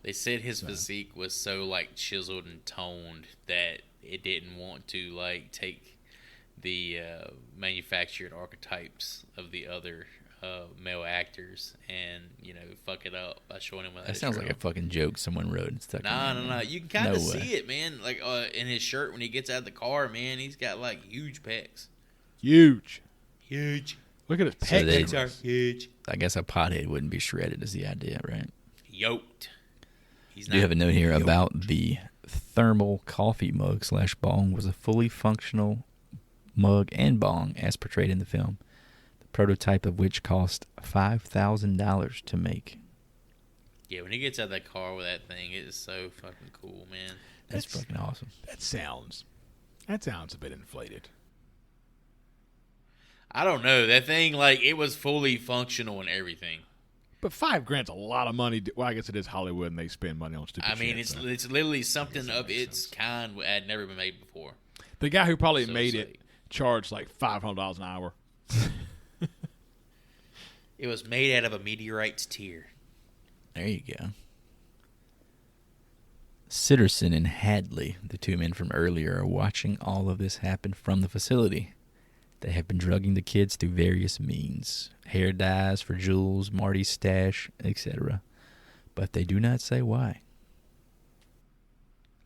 Speaker 1: They said his physique was so like chiseled and toned that it didn't want to like take the manufactured archetypes of the other male actors and fuck it up by showing him
Speaker 2: That sounds like a fucking joke someone wrote and stuck.
Speaker 1: No. You can kind of
Speaker 2: No way.
Speaker 1: see it, man. Like in his shirt when he gets out of the car, man, he's got like huge pecs.
Speaker 3: Huge.
Speaker 1: Huge.
Speaker 3: Look at his
Speaker 2: So they-
Speaker 3: pecs.
Speaker 1: Pecs are huge.
Speaker 2: I guess a pothead wouldn't be shredded is the idea, right?
Speaker 1: Yoked. He's
Speaker 2: I do have a note here about the thermal coffee mug / bong was a fully functional mug and bong as portrayed in the film, the prototype of which cost $5,000 to make.
Speaker 1: Yeah, when he gets out of that car with that thing, it is so fucking cool, man.
Speaker 2: That's fucking awesome.
Speaker 3: That sounds a bit inflated.
Speaker 1: I don't know. That thing, like, it was fully functional and everything.
Speaker 3: But $5,000's a lot of money. Well, I guess it is Hollywood, and they spend money on stupid
Speaker 1: I mean,
Speaker 3: shit, so.
Speaker 1: it's literally something of its kind that had never been made before.
Speaker 3: The guy who probably
Speaker 1: So
Speaker 3: made
Speaker 1: sick.
Speaker 3: it charged like $500 an hour.
Speaker 1: It was made out of a meteorite's tear.
Speaker 2: There you go. Sitterson and Hadley, the 2 men from earlier, are watching all of this happen from the facility. They have been drugging the kids through various means. Hair dyes for Jules, Marty's stash, etc. But they do not say why.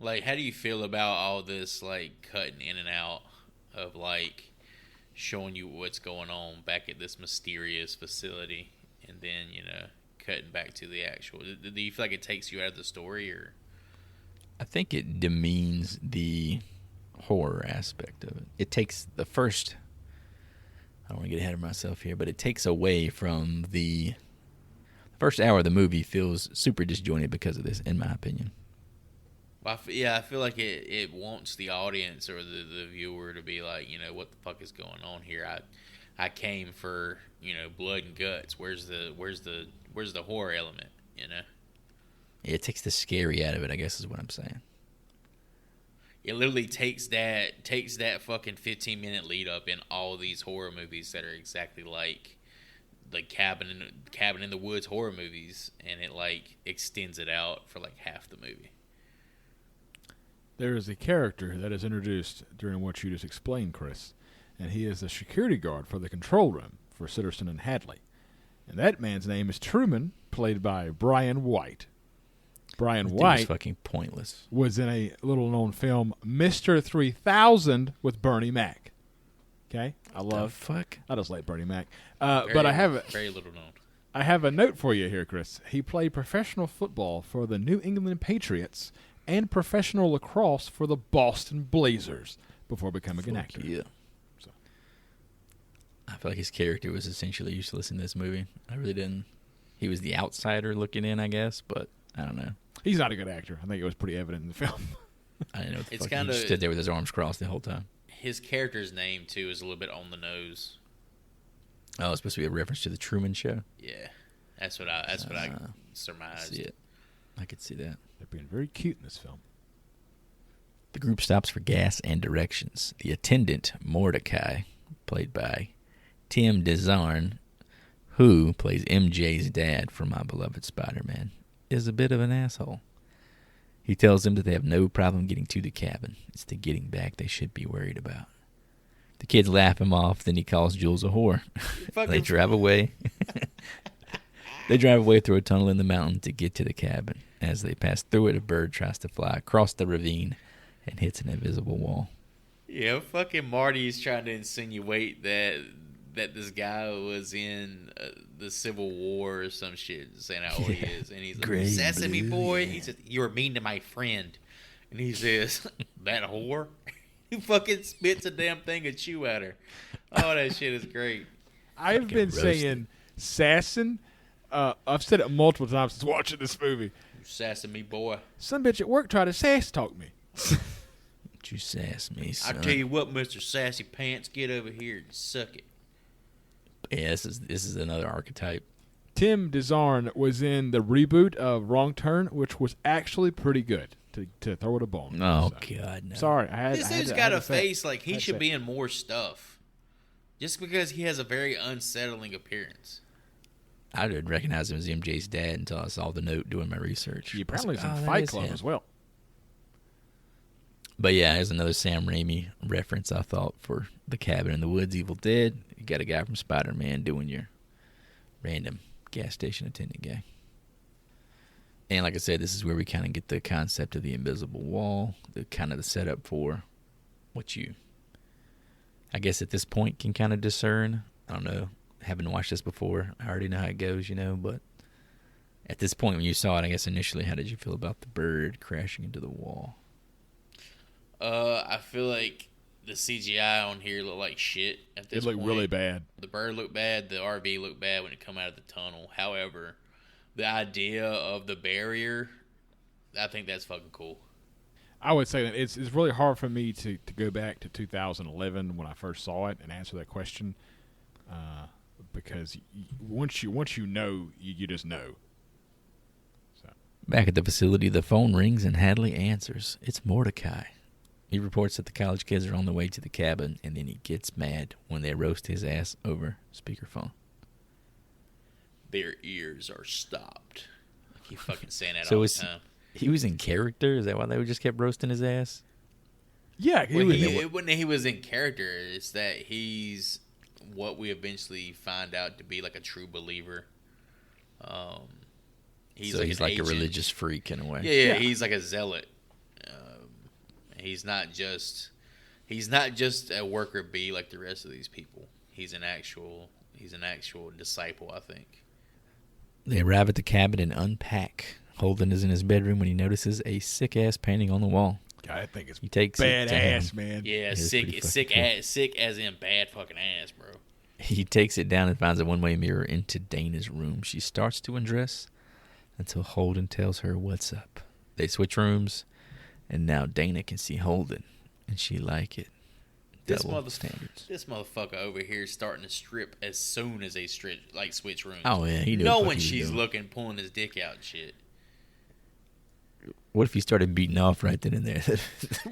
Speaker 1: Like, how do you feel about all this, like, cutting in and out of, like, showing you what's going on back at this mysterious facility and then, cutting back to the actual... Do you feel like it takes you out of the story, or...
Speaker 2: I think it demeans the horror aspect of it. It takes the first... I don't want to get ahead of myself here, but it takes away from the first hour of the movie feels super disjointed because of this, in my opinion.
Speaker 1: I feel like it wants the audience or the viewer to be like, what the fuck is going on here? I came for, blood and guts. Where's the horror element,
Speaker 2: It takes the scary out of it, I guess is what I'm saying.
Speaker 1: It literally takes that fucking 15-minute lead up in all these horror movies that are exactly like the cabin in the woods horror movies, and it like extends it out for like half the movie.
Speaker 3: There is a character that is introduced during what you just explained, Chris, and he is the security guard for the control room for Sitterson and Hadley. And that man's name is Truman, played by Brian White. Brian
Speaker 2: That dude was
Speaker 3: White
Speaker 2: fucking pointless.
Speaker 3: was in a little-known film, Mr. 3000, with Bernie Mac. Okay?
Speaker 2: The fuck?
Speaker 3: I just like Bernie Mac.
Speaker 1: Very,
Speaker 3: But I have
Speaker 1: very little known.
Speaker 3: I have a note for you here, Chris. He played professional football for the New England Patriots and professional lacrosse for the Boston Blazers before becoming an actor.
Speaker 2: Yeah.
Speaker 3: So.
Speaker 2: I feel like his character was essentially useless in this movie. I really didn't. He was the outsider looking in, I guess, but I don't know.
Speaker 3: He's not a good actor. I think it was pretty evident in the film.
Speaker 2: I didn't know what the
Speaker 1: It's
Speaker 2: fuck. He
Speaker 1: kinda-
Speaker 2: just stood there with his arms crossed the whole time.
Speaker 1: His character's name too is a little bit on the nose.
Speaker 2: Oh, it's supposed to be a reference to the Truman Show.
Speaker 1: Yeah, that's what I
Speaker 2: I
Speaker 1: surmised.
Speaker 2: see it. I could see that.
Speaker 3: They're being very cute in this film.
Speaker 2: The group stops for gas and directions. The attendant, Mordecai, played by Tim DeZarn, who plays MJ's dad from My Beloved Spider-Man, is a bit of an asshole. He tells them that they have no problem getting to the cabin. It's the getting back they should be worried about. The kids laugh him off, then he calls Jules a whore. They drive away. They drive away through a tunnel in the mountain to get to the cabin. As they pass through it, a bird tries to fly across the ravine and hits an invisible wall.
Speaker 1: Yeah, fucking Marty's trying to insinuate that this guy was in the Civil War or some shit, saying how old he is, and he's like,
Speaker 2: Gray
Speaker 1: "Sesame
Speaker 2: blue,
Speaker 1: boy,"
Speaker 2: yeah.
Speaker 1: he said, "You were mean to my friend," and he says, "That whore." He fucking spits a damn thing of chew at her. Oh, that shit is great.
Speaker 3: I've been
Speaker 2: roasted.
Speaker 3: saying Sassin. I've said it multiple times since watching this movie.
Speaker 1: You Sesame boy.
Speaker 3: Some bitch at work tried to sass talk me.
Speaker 2: Don't you sass me,
Speaker 1: I
Speaker 2: son.
Speaker 1: tell you what, Mr. Sassy Pants, get over here and suck it.
Speaker 2: Yeah, this is another archetype.
Speaker 3: Tim DeZarn was in the reboot of Wrong Turn, which was actually pretty good, to throw it a bone.
Speaker 2: Oh,
Speaker 3: So,
Speaker 2: God, no.
Speaker 3: sorry,
Speaker 1: This dude's got a
Speaker 3: say it.
Speaker 1: face like he
Speaker 3: I'd
Speaker 1: should
Speaker 3: say
Speaker 1: be in more stuff. Just because he has a very unsettling appearance.
Speaker 2: I didn't recognize him as MJ's dad until I saw the note doing my research.
Speaker 3: He apparently was
Speaker 2: I was
Speaker 3: in
Speaker 2: like,
Speaker 3: Fight
Speaker 2: that is
Speaker 3: Club
Speaker 2: him.
Speaker 3: as well.
Speaker 2: But yeah, there's another Sam Raimi reference, I thought, for The Cabin in the Woods, Evil Dead. You got a guy from Spider-Man doing your random gas station attendant guy. And like I said, this is where we kind of get the concept of the invisible wall, the kind of the setup for what you, I guess at this point, can kind of discern. I don't know. Haven't watched this before. I already know how it goes, but at this point when you saw it, I guess initially, how did you feel about the bird crashing into the wall?
Speaker 1: I feel like the CGI on here looked like shit at this
Speaker 3: It looked
Speaker 1: point.
Speaker 3: really bad.
Speaker 1: The bird looked bad. The RV looked bad when it come out of the tunnel. However, the idea of the barrier, I think that's fucking cool.
Speaker 3: I would say that it's really hard for me to go back to 2011 when I first saw it and answer that question, because once you know, you just know. So
Speaker 2: Back at the facility, the phone rings and Hadley answers. It's Mordecai. He reports that the college kids are on the way to the cabin, and then he gets mad when they roast his ass over speakerphone.
Speaker 1: Their ears are stopped. I keep fucking saying that
Speaker 2: So
Speaker 1: all the
Speaker 2: is
Speaker 1: time.
Speaker 2: he was in character? Is that why they just kept roasting his ass?
Speaker 3: yeah,
Speaker 1: When he was in character, it's that he's what we eventually find out to be like a true believer. He's
Speaker 2: So
Speaker 1: like
Speaker 2: he's
Speaker 1: an
Speaker 2: like a
Speaker 1: agent.
Speaker 2: religious freak in a way.
Speaker 1: Yeah,
Speaker 3: Yeah.
Speaker 1: he's like a zealot. He's not just a worker bee like the rest of these people. He's an actual disciple, I think.
Speaker 2: They arrive at the cabin and unpack. Holden is in his bedroom when he notices a sick-ass painting on the wall.
Speaker 3: God, I think it's
Speaker 2: He takes it down.
Speaker 3: badass, man.
Speaker 1: Yeah,
Speaker 2: It is
Speaker 1: sick.
Speaker 2: pretty
Speaker 1: It's
Speaker 2: fucking
Speaker 1: sick as in bad fucking ass, bro.
Speaker 2: He takes it down and finds a one-way mirror into Dana's room. She starts to undress until Holden tells her what's up. They switch rooms, and now Dana can see Holden, and she like it.
Speaker 1: This
Speaker 2: Double standards.
Speaker 1: This motherfucker over here is starting to strip as soon as they switch rooms.
Speaker 2: Oh yeah, he knew what the fuck
Speaker 1: knowing
Speaker 2: he was
Speaker 1: she's
Speaker 2: doing.
Speaker 1: looking, pulling his dick out and shit.
Speaker 2: What if he started beating off right then and there?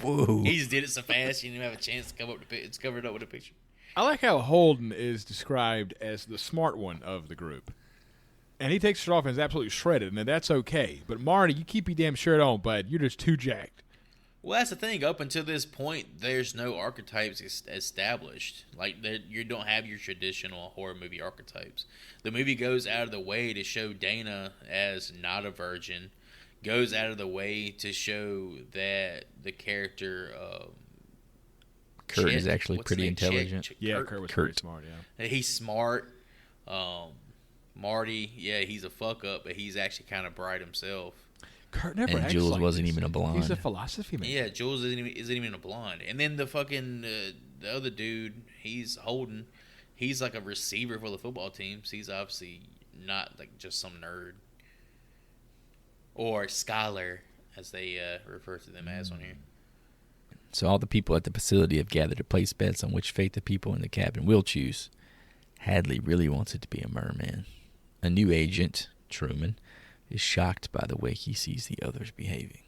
Speaker 2: Whoa.
Speaker 1: He just did it so fast, you didn't even have a chance to cover up it's covered up with a picture.
Speaker 3: I like how Holden is described as the smart one of the group. And he takes it off and is absolutely shredded, and that's okay. But Marty, you keep your damn shirt on, bud. You're just too jacked.
Speaker 1: Well, that's the thing. Up until this point, there's no archetypes established. Like, you don't have your traditional horror movie archetypes. The movie goes out of the way to show Dana as not a virgin, goes out of the way to show that the character
Speaker 2: Kurt is
Speaker 1: Chet,
Speaker 2: actually
Speaker 1: what's his
Speaker 2: pretty
Speaker 1: name?
Speaker 2: intelligent.
Speaker 3: Yeah, Kurt was very smart. Yeah.
Speaker 1: That he's smart. Marty, yeah, he's a fuck up, but he's actually kind of bright himself.
Speaker 3: Kurt never
Speaker 2: And
Speaker 3: acts
Speaker 2: Jules
Speaker 3: like
Speaker 2: wasn't
Speaker 3: this.
Speaker 2: even a blonde.
Speaker 3: He's a philosophy man.
Speaker 1: Yeah, Jules isn't even a blonde. And then the fucking the other dude, he's Holden. He's like a receiver for the football team. So he's obviously not like just some nerd or scholar, as they refer to them as on here.
Speaker 2: So all the people at the facility have gathered to place bets on which fate the people in the cabin will choose. Hadley really wants it to be a merman. A new agent, Truman, is shocked by the way he sees the others behaving.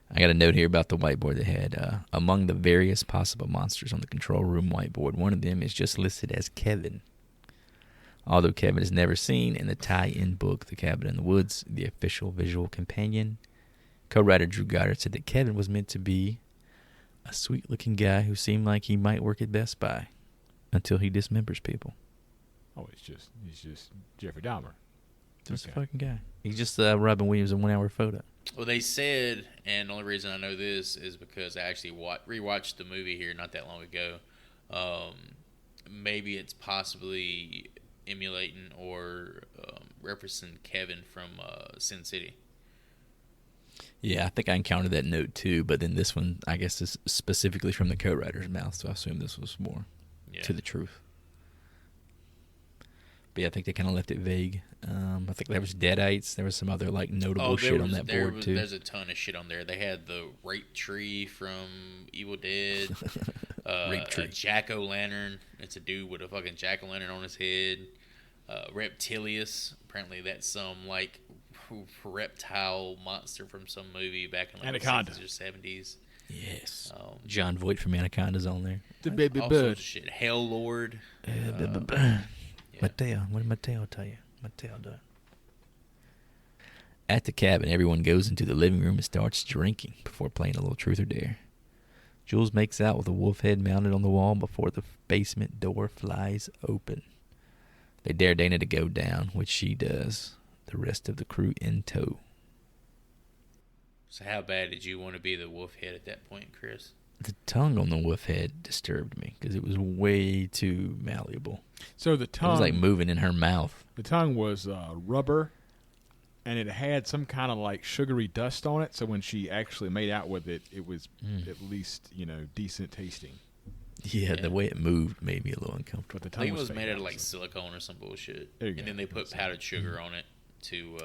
Speaker 2: I got a note here about the whiteboard they had. Among the various possible monsters on the control room whiteboard, one of them is just listed as Kevin. Although Kevin is never seen in the tie-in book, The Cabin in the Woods, the official visual companion, co-writer Drew Goddard said that Kevin was meant to be a sweet-looking guy who seemed like he might work at Best Buy until he dismembers people.
Speaker 3: Oh, he's just Jeffrey Dahmer.
Speaker 2: Just a fucking guy. He's just Robin Williams in 1 hour photo.
Speaker 1: Well, they said, and the only reason I know this is because I actually rewatched the movie here not that long ago. Maybe it's possibly emulating or referencing Kevin from Sin City.
Speaker 2: Yeah, I think I encountered that note too, but then this one, I guess, is specifically from the co-writer's mouth, so I assume this was more to the truth. But yeah, I think they kind of left it vague. I think there was Deadites. There was some other like notable shit on that board too.
Speaker 1: There's a ton of shit on there. They had the rape tree from Evil Dead.
Speaker 2: Rape tree.
Speaker 1: A jack-o'-lantern. It's a dude with a fucking jack-o'-lantern on his head. Reptilius. Apparently that's some like reptile monster from some movie back in like
Speaker 3: Anaconda.
Speaker 1: the 60s or 70s.
Speaker 2: Yes. John Voight from Anaconda's on there.
Speaker 3: The baby
Speaker 1: All
Speaker 3: bird.
Speaker 1: sorts of shit. Hell Lord.
Speaker 2: Mateo, what did Mateo tell you? Mateo done. At the cabin, everyone goes into the living room and starts drinking before playing a little truth or dare. Jules makes out with a wolf head mounted on the wall before the basement door flies open. They dare Dana to go down, which she does. The rest of the crew in tow.
Speaker 1: So how bad did you want to be the wolf head at that point, Chris?
Speaker 2: The tongue on the wolf head disturbed me because it was way too malleable.
Speaker 3: So the tongue
Speaker 2: It was like moving in her mouth.
Speaker 3: The tongue was rubber, and it had some kind of like sugary dust on it. So when she actually made out with it, it was at least decent tasting.
Speaker 2: Yeah, the way it moved made me a little uncomfortable.
Speaker 3: But the
Speaker 1: I
Speaker 3: tongue
Speaker 1: think it was
Speaker 3: fake,
Speaker 1: made out of like
Speaker 3: obviously.
Speaker 1: silicone or some bullshit.
Speaker 3: There you
Speaker 1: And
Speaker 3: go.
Speaker 1: then they put powdered sugar on it to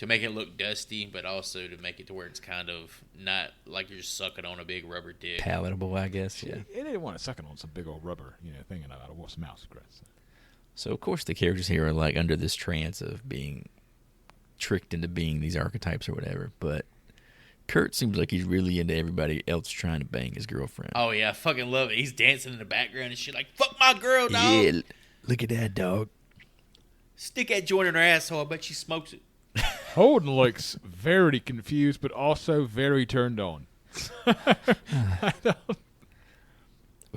Speaker 1: make it look dusty, but also to make it to where it's kind of not like you're just sucking on a big rubber dick.
Speaker 2: Palatable, I guess, yeah.
Speaker 3: They didn't want to suck it on some big old rubber, thing out of a wolf's mouth.
Speaker 2: So, of course, the characters here are like under this trance of being tricked into being these archetypes or whatever, but Kurt seems like he's really into everybody else trying to bang his girlfriend.
Speaker 1: Oh, yeah, I fucking love it. He's dancing in the background and shit like, fuck my girl, dog.
Speaker 2: Yeah, look at that, dog.
Speaker 1: Stick that joint in her asshole. I bet she smokes it.
Speaker 3: Holden looks very confused, but also very turned on.
Speaker 2: Well,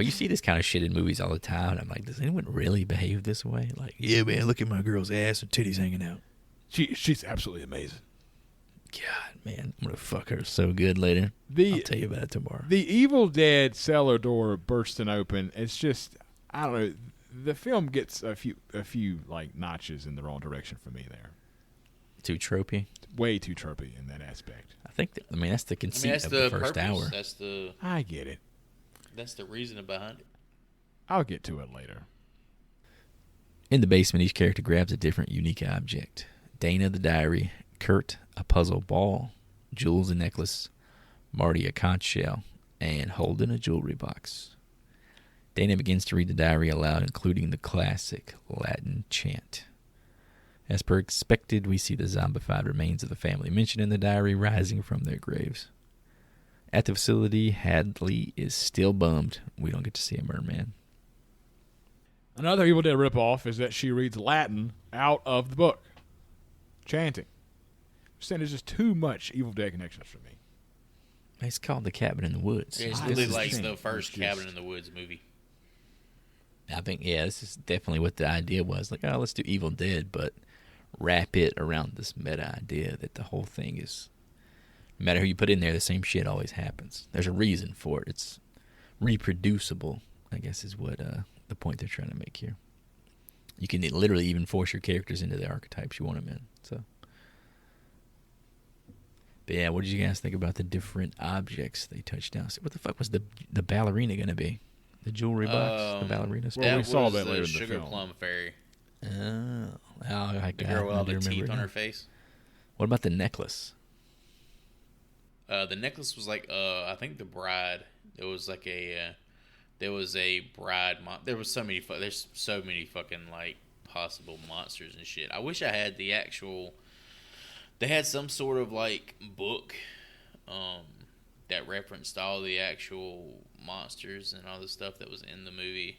Speaker 2: you see this kind of shit in movies all the time. I'm like, does anyone really behave this way? Like, yeah, man, look at my girl's ass and titties hanging out.
Speaker 3: She's absolutely amazing.
Speaker 2: God, man, I'm going to fuck her so good later. I'll tell you about it tomorrow.
Speaker 3: The Evil Dead cellar door bursting open. It's just, I don't know. The film gets a few like notches in the wrong direction for me there.
Speaker 2: Too tropey?
Speaker 3: Way too tropey in that aspect.
Speaker 2: I think, that's the conceit of the first hour.
Speaker 3: I get it.
Speaker 1: That's the reason behind it.
Speaker 3: I'll get to it later.
Speaker 2: In the basement, each character grabs a different unique object. Dana, the diary. Kurt, a puzzle ball. Jules, a necklace. Marty, a conch shell. And Holden, a jewelry box. Dana begins to read the diary aloud, including the classic Latin chant. As per expected, we see the zombified remains of the family mentioned in the diary rising from their graves. At the facility, Hadley is still bummed we don't get to see a merman.
Speaker 3: Another Evil Dead ripoff is that she reads Latin out of the book. Chanting. I'm saying there's just too much Evil Dead connections for me.
Speaker 2: It's called The Cabin in the Woods.
Speaker 1: It's
Speaker 3: Ah,
Speaker 1: literally
Speaker 3: this is
Speaker 1: like
Speaker 3: the
Speaker 1: the
Speaker 3: thing.
Speaker 1: first
Speaker 3: It's
Speaker 1: Cabin
Speaker 3: just-
Speaker 1: in the Woods movie.
Speaker 2: I think, this is definitely what the idea was. Like, let's do Evil Dead, but wrap it around this meta idea that the whole thing is, no matter who you put in there, the same shit always happens. There's a reason for it. It's reproducible, I guess, is what the point they're trying to make here. You can literally even force your characters into the archetypes you want them in. So, but yeah, what did you guys think about the different objects they touched down? So what the fuck was the ballerina going to be? The jewelry box? The ballerina stuff?
Speaker 3: Well, we saw that
Speaker 1: the
Speaker 3: later in the
Speaker 1: Sugar
Speaker 3: film.
Speaker 1: Plum Fairy.
Speaker 2: The
Speaker 1: girl with all the teeth on her face.
Speaker 2: What about the necklace?
Speaker 1: The necklace was like, I think the bride. There was like there was a bride. There was so many. There's so many fucking like possible monsters and shit. I wish I had the actual. They had some sort of like book, that referenced all the actual monsters and all the stuff that was in the movie.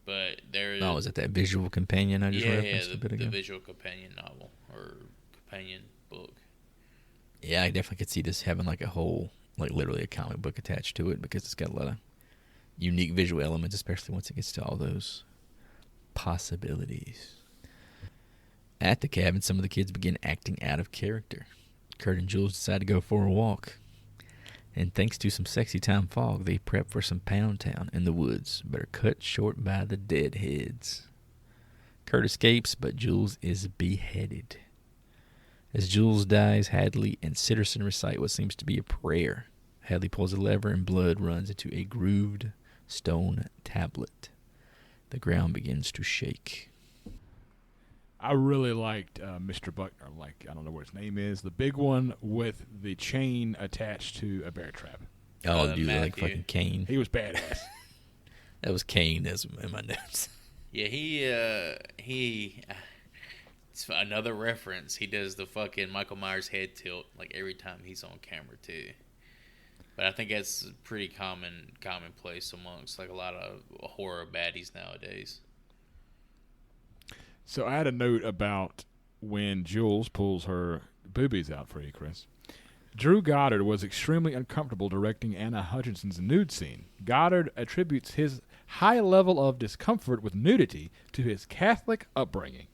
Speaker 1: But there.
Speaker 2: Oh, is it that visual companion I just referenced a bit ago?
Speaker 1: The visual companion novel or companion book.
Speaker 2: Yeah, I definitely could see this having like a whole, like literally a comic book attached to it because it's got a lot of unique visual elements, especially once it gets to all those possibilities. At the cabin, some of the kids begin acting out of character. Kurt and Jules decide to go for a walk. And thanks to some sexy time fog, they prep for some Pound Town in the woods, but are cut short by the deadheads. Kurt escapes, but Jules is beheaded. As Jules dies, Hadley and Sitterson recite what seems to be a prayer. Hadley pulls a lever and blood runs into a grooved stone tablet. The ground begins to shake.
Speaker 3: I really liked Mr. Buckner. Like, I don't know what his name is. The big one with the chain attached to a bear trap.
Speaker 2: Oh, dude, like
Speaker 1: Matthew.
Speaker 2: fucking Kane.
Speaker 3: He was badass.
Speaker 2: That was Kane. That's in my notes.
Speaker 1: Yeah, he. It's another reference. He does the fucking Michael Myers head tilt like every time he's on camera too. But I think that's pretty commonplace amongst like a lot of horror baddies nowadays.
Speaker 3: So I had a note about when Jules pulls her boobies out for you, Chris. Drew Goddard was extremely uncomfortable directing Anna Hutchinson's nude scene. Goddard attributes his high level of discomfort with nudity to his Catholic upbringing.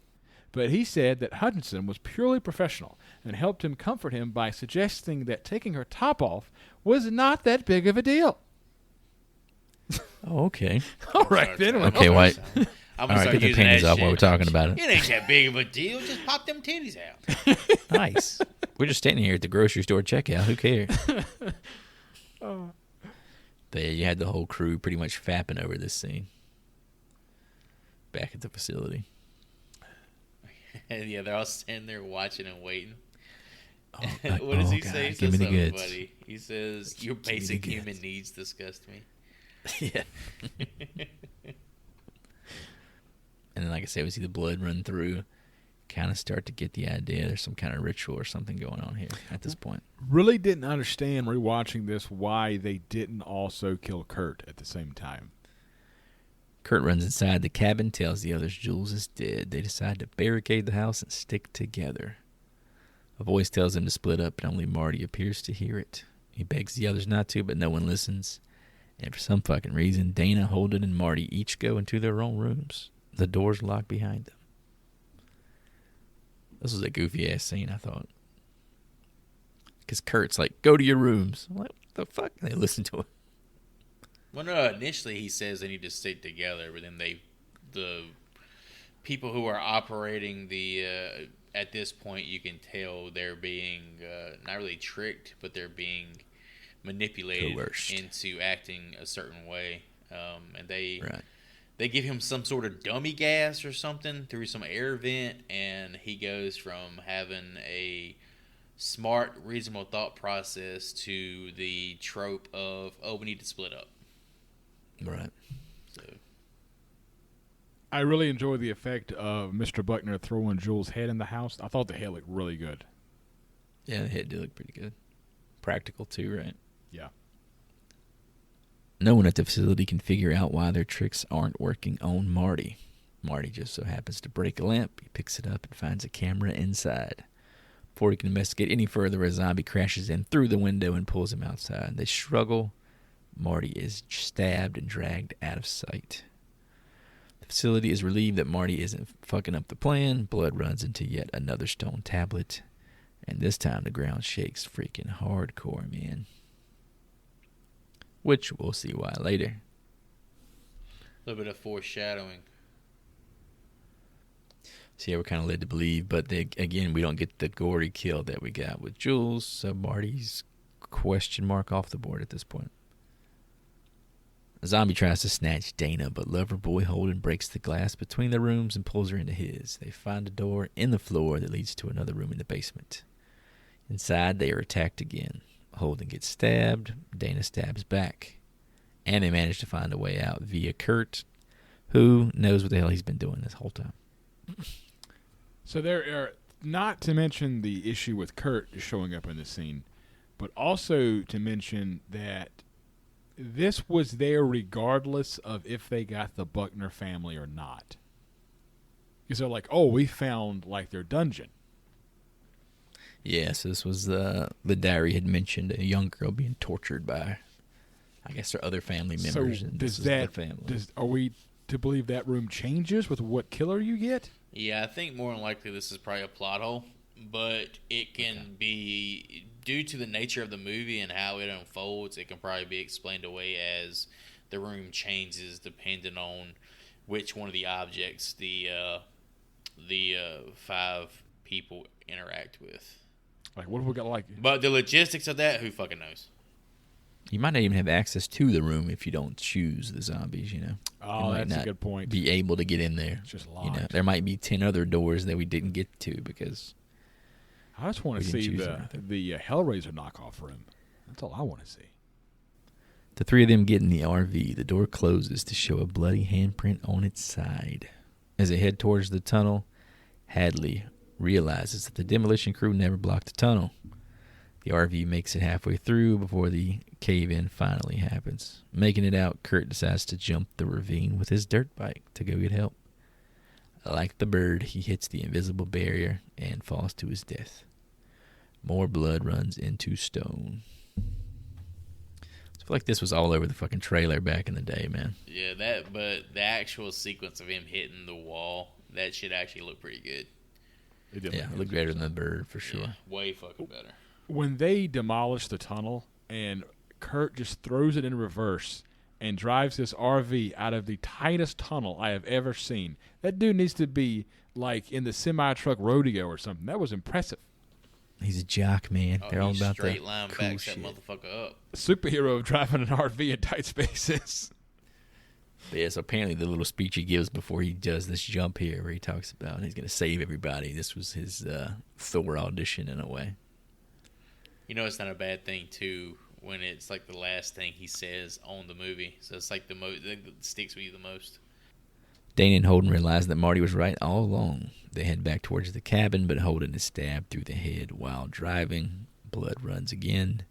Speaker 3: But he said that Hutchinson was purely professional and helped him comfort him by suggesting that taking her top off was not that big of a deal.
Speaker 2: Oh, okay.
Speaker 3: All right, then.
Speaker 2: Okay, White.
Speaker 1: I'm
Speaker 2: All right, get the panties off while we're talking about it.
Speaker 1: It ain't that big of a deal. Just pop them titties out.
Speaker 2: Nice. We're just standing here at the grocery store checkout. Who cares? But yeah, you had the whole crew pretty much fapping over this scene back at the facility.
Speaker 1: And yeah, they're all standing there watching and waiting.
Speaker 2: Oh,
Speaker 1: What does he
Speaker 2: God,
Speaker 1: say? He
Speaker 2: give
Speaker 1: says
Speaker 2: me the
Speaker 1: something
Speaker 2: goods.
Speaker 1: funny. He says, "Your
Speaker 2: Give me the
Speaker 1: basic
Speaker 2: goods."
Speaker 1: human needs disgust me."
Speaker 2: Yeah. And then, like I said, we see the blood run through. Kind of start to get the idea there's some kind of ritual or something going on here at this point.
Speaker 3: Really didn't understand rewatching this why they didn't also kill Kurt at the same time.
Speaker 2: Kurt runs inside the cabin, tells the others Jules is dead. They decide to barricade the house and stick together. A voice tells them to split up, and only Marty appears to hear it. He begs the others not to, but no one listens. And for some fucking reason, Dana, Holden, and Marty each go into their own rooms. The doors lock behind them. This was a goofy-ass scene, I thought. Because Kurt's like, go to your rooms. I'm like, what the fuck? And they listen to him.
Speaker 1: Well, no, initially he says they need to stick together, but then the people who are operating at this point, you can tell they're being not really tricked, but they're being manipulated
Speaker 2: Coerced.
Speaker 1: into acting a certain way, and
Speaker 2: Right.
Speaker 1: they give him some sort of dummy gas or something through some air vent, and he goes from having a smart, reasonable thought process to the trope of, oh, we need to split up.
Speaker 2: Right.
Speaker 1: So
Speaker 3: I really enjoyed the effect of Mr. Buckner throwing Jules' head in the house. I thought the head looked really good.
Speaker 2: Yeah, the head did look pretty good. Practical, too, right?
Speaker 3: Yeah.
Speaker 2: No one at the facility can figure out why their tricks aren't working on Marty. Marty just so happens to break a lamp. He picks it up and finds a camera inside. Before he can investigate any further, a zombie crashes in through the window and pulls him outside. They struggle. Marty is stabbed and dragged out of sight. The facility is relieved that Marty isn't fucking up the plan. Blood runs into yet another stone tablet. And this time the ground shakes freaking hardcore, man. Which we'll see why later.
Speaker 1: A little bit of foreshadowing.
Speaker 2: So yeah, we're kind of led to believe, but again, we don't get the gory kill that we got with Jules, so Marty's question mark off the board at this point. A zombie tries to snatch Dana, but lover boy Holden breaks the glass between the rooms and pulls her into his. They find a door in the floor that leads to another room in the basement. Inside, they are attacked again. Holden gets stabbed, Dana stabs back, and they manage to find a way out via Kurt, who knows what the hell he's been doing this whole time.
Speaker 3: So there are, not to mention the issue with Kurt showing up in the scene, but also to mention that this was there regardless of if they got the Buckner family or not. Because they're like, oh, we found like their dungeon.
Speaker 2: Yeah, so this was the diary had mentioned a young girl being tortured by, I guess, her other family members.
Speaker 3: So
Speaker 2: and
Speaker 3: does
Speaker 2: this
Speaker 3: that,
Speaker 2: was the family.
Speaker 3: are we to believe that room changes with what killer you get?
Speaker 1: Yeah, I think more than likely this is probably a plot hole, but it can be, due to the nature of the movie and how it unfolds, it can probably be explained away as the room changes depending on which one of the objects the 5 people interact with.
Speaker 3: Like, what have we got? Like,
Speaker 1: But the logistics of that, who fucking knows?
Speaker 2: You might not even have access to the room if you don't choose the zombies, you know.
Speaker 3: oh,
Speaker 2: You might
Speaker 3: that's a
Speaker 2: not
Speaker 3: good point.
Speaker 2: be able to get in there.
Speaker 3: It's just
Speaker 2: You know,
Speaker 3: locked.
Speaker 2: there might be 10 other doors that we didn't get to because
Speaker 3: I just want
Speaker 2: we
Speaker 3: to
Speaker 2: didn't
Speaker 3: see
Speaker 2: choose
Speaker 3: the
Speaker 2: anything.
Speaker 3: Hellraiser knockoff room. That's all I want to see.
Speaker 2: the 3 of them get in the RV. The door closes to show a bloody handprint on its side. As they head towards the tunnel, Hadley realizes that the demolition crew never blocked the tunnel. The RV makes it halfway through before the cave-in finally happens. Making it out, Kurt decides to jump the ravine with his dirt bike to go get help. Like the bird, he hits the invisible barrier and falls to his death. More blood runs into stone. I feel like this was all over the fucking trailer back in the day, man.
Speaker 1: Yeah, but the actual sequence of him hitting the wall, that shit actually looked pretty good.
Speaker 2: Yeah, it looked better than the bird for sure.
Speaker 1: Yeah, way fucking better.
Speaker 3: When they demolish the tunnel and Kurt just throws it in reverse and drives this RV out of the tightest tunnel I have ever seen, that dude needs to be like in the semi-truck rodeo or something. That was impressive.
Speaker 2: He's a jock, man.
Speaker 1: Oh,
Speaker 2: They're all
Speaker 1: he
Speaker 2: about
Speaker 1: straight
Speaker 2: the
Speaker 1: line
Speaker 2: cool
Speaker 1: backs
Speaker 2: shit.
Speaker 1: that motherfucker up.
Speaker 3: Superhero driving an RV in tight spaces.
Speaker 2: But yeah, so apparently the little speech he gives before he does this jump here where he talks about he's going to save everybody. This was his Thor audition in a way.
Speaker 1: You know, it's not a bad thing too when it's like the last thing he says on the movie. So it's like the most that sticks with you the most.
Speaker 2: Dana and Holden realize that Marty was right all along. They head back towards the cabin, but Holden is stabbed through the head while driving. Blood runs again,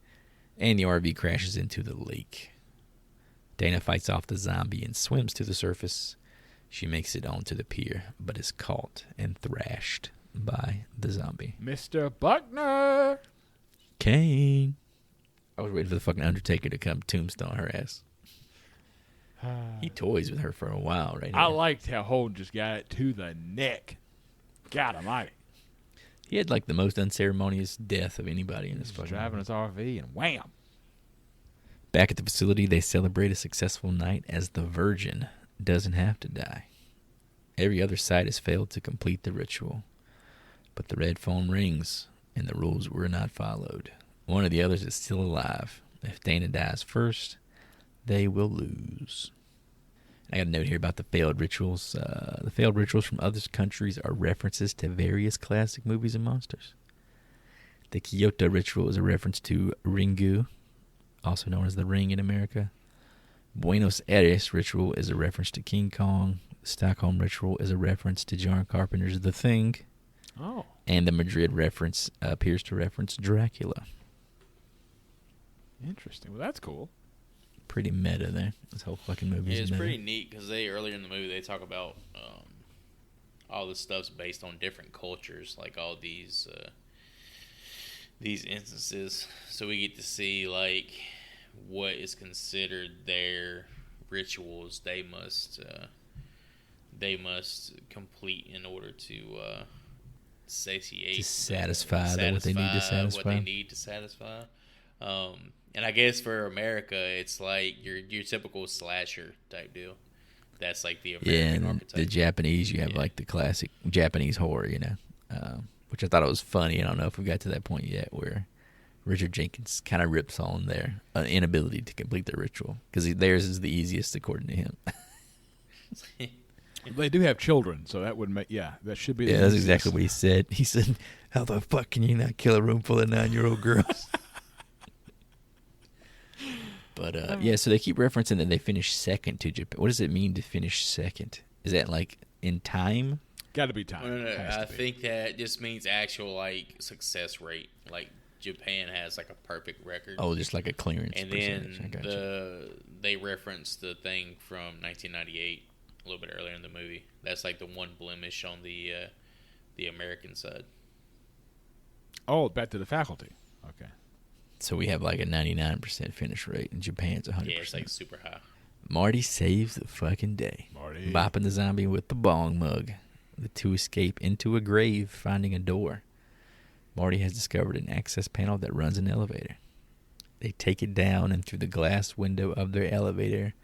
Speaker 2: and the RV crashes into the lake. Dana fights off the zombie and swims to the surface. She makes it onto the pier, but is caught and thrashed by the zombie.
Speaker 3: Mr. Buckner!
Speaker 2: Kane. I was waiting for the fucking Undertaker to come tombstone her ass. He toys with her for a while right
Speaker 3: I
Speaker 2: now.
Speaker 3: liked how Holden just got it to the neck. God almighty.
Speaker 2: He had like the most unceremonious death of anybody in this
Speaker 3: He's
Speaker 2: fucking
Speaker 3: driving
Speaker 2: movie.
Speaker 3: his RV and wham.
Speaker 2: Back at the facility, they celebrate a successful night as the Virgin doesn't have to die. Every other site has failed to complete the ritual. But the red phone rings, and the rules were not followed. One of the others is still alive. If Dana dies first, they will lose. I got a note here about the failed rituals. The failed rituals from other countries are references to various classic movies and monsters. The Kyoto ritual is a reference to Ringu, also known as the Ring in America. Buenos Aires ritual is a reference to King Kong. The Stockholm ritual is a reference to John Carpenter's The Thing.
Speaker 3: Oh.
Speaker 2: And the Madrid reference appears to reference Dracula.
Speaker 3: Interesting. Well, that's cool.
Speaker 2: Pretty meta there. This whole fucking movie
Speaker 1: Yeah,
Speaker 2: is
Speaker 1: it's
Speaker 2: meta.
Speaker 1: pretty neat because earlier in the movie they talk about all this stuff's based on different cultures, like all these instances. So we get to see like what is considered their rituals they must they must complete in order to satiate,
Speaker 2: To satisfy what they need to satisfy.
Speaker 1: what they need to satisfy. And I guess for America, it's like your typical slasher type deal. That's like the American
Speaker 2: Yeah, and
Speaker 1: archetype.
Speaker 2: the Japanese, you have like the classic Japanese horror, which I thought it was funny. I don't know if we got to that point yet where Richard Jenkins kind of rips on their inability to complete their ritual because theirs is the easiest according to him.
Speaker 3: They do have children, so that would make that should be.
Speaker 2: Yeah, that's exactly what he said. He said, "How the fuck can you not kill a room full of 9-year-old girls?" But so they keep referencing that they finished second to Japan. What does it mean to finish second? Is that like in time?
Speaker 3: Got to be time.
Speaker 1: No,
Speaker 3: Has
Speaker 1: I
Speaker 3: to be.
Speaker 1: think that just means actual like success rate. Like Japan has like a perfect record.
Speaker 2: Oh, just like a clearance
Speaker 1: and
Speaker 2: percentage. I
Speaker 1: then
Speaker 2: gotcha.
Speaker 1: they reference the thing from 1998 a little bit earlier in the movie. That's like the one blemish on the American side.
Speaker 3: Oh, back to the faculty. Okay.
Speaker 2: So we have like a 99% finish rate, and Japan's 100%.
Speaker 1: Yeah, it's like super high.
Speaker 2: Marty saves the fucking day.
Speaker 3: Marty.
Speaker 2: Bopping the zombie with the bong mug. The two escape into a grave, finding a door. Marty has discovered an access panel that runs an elevator. They take it down, and through the glass window of their elevator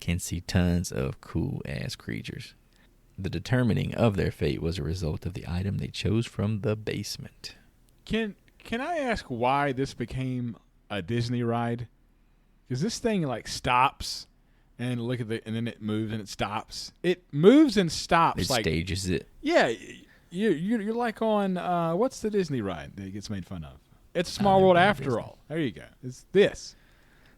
Speaker 2: can see tons of cool-ass creatures. The determining of their fate was a result of the item they chose from the basement.
Speaker 3: Can I ask why this became a Disney ride? Because this thing like stops and look at and then it moves and it stops. It moves and stops.
Speaker 2: It
Speaker 3: like
Speaker 2: stages it.
Speaker 3: Yeah, you're like on what's the Disney ride that gets made fun of? It's a Small World after
Speaker 2: Disney.
Speaker 3: all. There you go. It's this.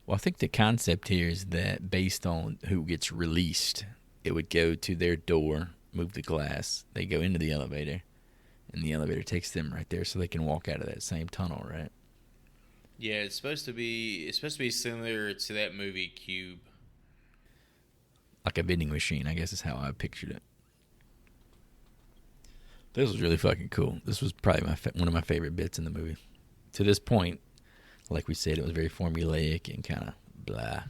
Speaker 2: Well, I think the concept here is that based on who gets released, it would go to their door, move the glass, they go into the elevator, and the elevator takes them right there so they can walk out of that same tunnel, right?
Speaker 1: Yeah, it's supposed to be similar to that movie Cube.
Speaker 2: Like a vending machine, I guess is how I pictured it. This was really fucking cool. This was probably one of my favorite bits in the movie. To this point, like we said, it was very formulaic and kind of blah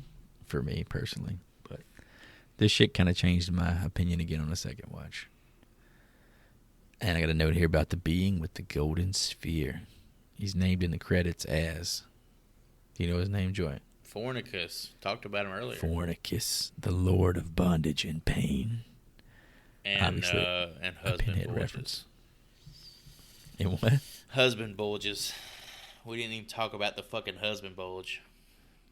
Speaker 2: for me personally. But this shit kind of changed my opinion again on the second watch. And I got a note here about the being with the golden sphere. He's named in the credits as... Do you know his name, Joy?
Speaker 1: Fornicus. Talked about him earlier.
Speaker 2: Fornicus, the lord of bondage and pain.
Speaker 1: And
Speaker 2: Obviously,
Speaker 1: and
Speaker 2: a
Speaker 1: husband
Speaker 2: Pinhead
Speaker 1: bulges.
Speaker 2: reference. And what?
Speaker 1: Husband bulges. We didn't even talk about the fucking husband bulge.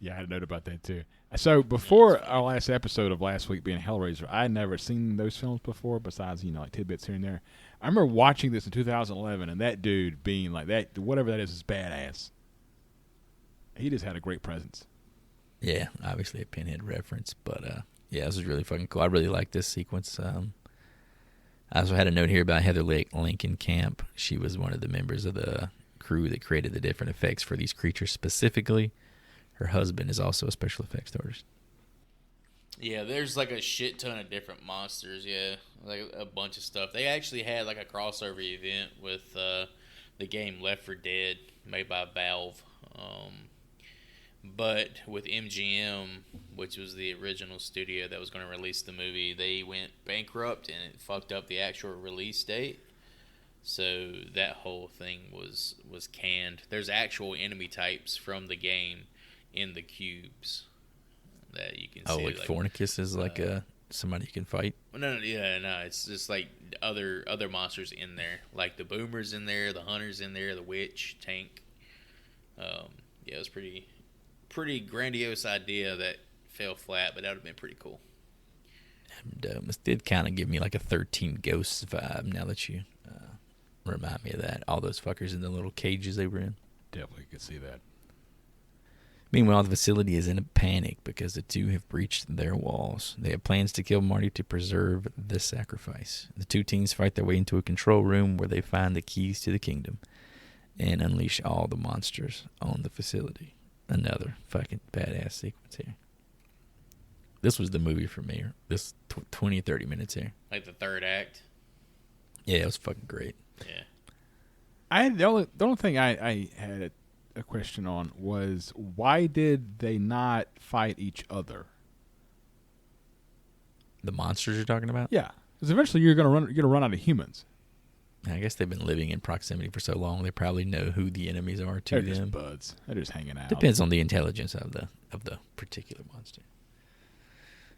Speaker 3: Yeah, I had a note about that too. So before our last episode of last week being Hellraiser, I had never seen those films before. Besides, like tidbits here and there. I remember watching this in 2011, and that dude being like that, whatever that is badass. He just had a great presence.
Speaker 2: Yeah, obviously a Pinhead reference, but yeah, this was really fucking cool. I really like this sequence. I also had a note here about Heather Lincoln Camp. She was one of the members of the crew that created the different effects for these creatures specifically. Her husband is also a special effects artist.
Speaker 1: Yeah, there's like a shit ton of different monsters. Yeah, like a bunch of stuff. They actually had like a crossover event with the game Left 4 Dead made by Valve. But with MGM, which was the original studio that was going to release the movie, they went bankrupt and it fucked up the actual release date. So that whole thing was canned. There's actual enemy types from the game in the cubes that you can see.
Speaker 2: Oh, like Fornicus is like somebody you can fight?
Speaker 1: No, it's just like other monsters in there. Like the Boomer's in there, the Hunter's in there, the Witch, Tank. Yeah, it was pretty grandiose idea that fell flat, but that would have been pretty cool.
Speaker 2: And this did kind of give me like a 13 Ghosts vibe now that you remind me of that. All those fuckers in the little cages they were in.
Speaker 3: Definitely could see that.
Speaker 2: Meanwhile, the facility is in a panic because the two have breached their walls. They have plans to kill Marty to preserve the sacrifice. The two teens fight their way into a control room where they find the keys to the kingdom and unleash all the monsters on the facility. Another fucking badass sequence here. This was the movie for me. This 20 or 30 minutes here.
Speaker 1: Like the third act.
Speaker 2: Yeah, it was fucking great.
Speaker 1: Yeah.
Speaker 3: The only thing I had a question on was why did they not fight each other?
Speaker 2: The monsters you're talking about?
Speaker 3: Yeah. Because eventually you're gonna run out of humans.
Speaker 2: I guess they've been living in proximity for so long, they probably know who the enemies are to
Speaker 3: They're
Speaker 2: them.
Speaker 3: just buds. They're just hanging out.
Speaker 2: Depends on the intelligence of the particular monster.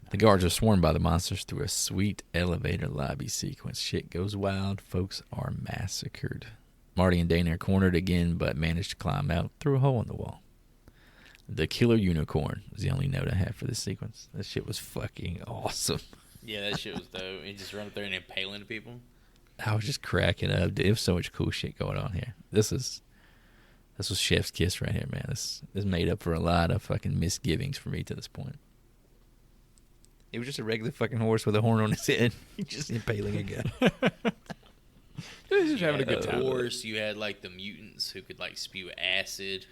Speaker 2: The guards are swarmed by the monsters through a sweet elevator lobby sequence. Shit goes wild. Folks are massacred. Marty and Dana are cornered again, but manage to climb out through a hole in the wall. The killer unicorn is the only note I have for this sequence. That shit was fucking awesome.
Speaker 1: Yeah, that shit was dope. He just run up there and impaling people.
Speaker 2: I was just cracking up. There was so much cool shit going on here. This was chef's kiss right here, man. This made up for a lot of fucking misgivings for me to this point. It was just a regular fucking horse with a horn on his head, just impaling a guy.
Speaker 3: He's just having a good
Speaker 1: The
Speaker 3: time.
Speaker 1: horse, you had like the mutants who could like spew acid.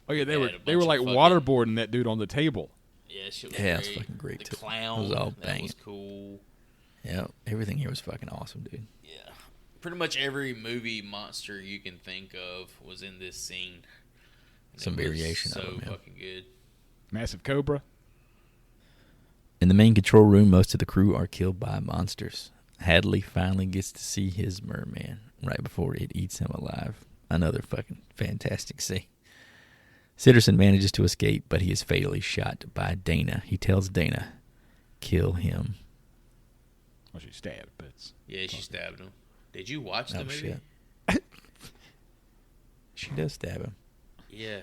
Speaker 3: Oh yeah, they
Speaker 1: had
Speaker 3: were
Speaker 1: a
Speaker 3: they
Speaker 1: bunch
Speaker 3: were
Speaker 1: of
Speaker 3: like
Speaker 1: fucking-
Speaker 3: waterboarding that dude on the table.
Speaker 1: Yeah, shit was
Speaker 2: Yeah,
Speaker 1: great.
Speaker 2: it's fucking great,
Speaker 1: The
Speaker 2: too.
Speaker 1: clown,
Speaker 2: It was all
Speaker 1: that
Speaker 2: banging.
Speaker 1: was cool.
Speaker 2: Yeah, everything here was fucking awesome, dude.
Speaker 1: Yeah, pretty much every movie monster you can think of was in this scene. And
Speaker 2: Some
Speaker 1: it was
Speaker 2: variation
Speaker 1: so
Speaker 2: of them, yeah.
Speaker 1: fucking good.
Speaker 3: Massive cobra.
Speaker 2: In the main control room, most of the crew are killed by monsters. Hadley finally gets to see his merman right before it eats him alive. Another fucking fantastic scene. Sitterson manages to escape, but he is fatally shot by Dana. He tells Dana, kill him.
Speaker 3: Well, she stabbed, but it's
Speaker 1: Yeah, she stabbed him. Did you watch the
Speaker 2: Oh,
Speaker 1: movie?
Speaker 2: shit. She does stab him.
Speaker 1: Yeah,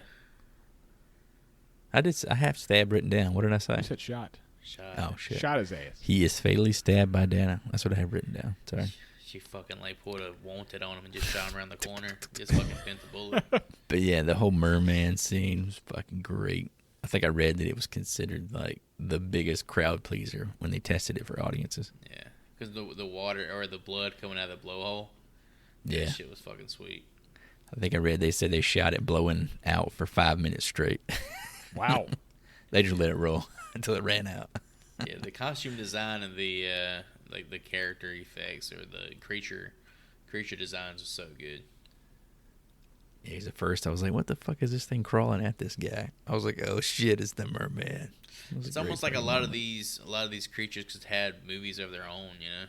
Speaker 2: I have stab written down. What did I say?
Speaker 3: you said shot.
Speaker 1: shot.
Speaker 2: Oh, shit.
Speaker 3: Shot his ass.
Speaker 2: He is fatally stabbed by Dana. That's what I have written down. Sorry.
Speaker 1: She fucking like pulled a wanted on him and just shot him around the corner. Just fucking bent the bullet.
Speaker 2: But yeah, the whole merman scene was fucking great. I think I read that it was considered like the biggest crowd pleaser when they tested it for audiences.
Speaker 1: Yeah, because the water or the blood coming out of the blowhole.
Speaker 2: Yeah.
Speaker 1: That shit was fucking sweet.
Speaker 2: I think I read they said they shot it blowing out for 5 minutes straight.
Speaker 3: Wow.
Speaker 2: They just let it roll until it ran out.
Speaker 1: Yeah, the costume design and the like the character effects or the creature designs was so good.
Speaker 2: Yeah, 'cause at first I was like, what the fuck is this thing crawling at this guy? I was like, oh shit, it's the merman. It was
Speaker 1: It's
Speaker 2: a
Speaker 1: almost
Speaker 2: great
Speaker 1: like a
Speaker 2: fucking
Speaker 1: lot of
Speaker 2: moment.
Speaker 1: these creatures just had movies of their own, you know.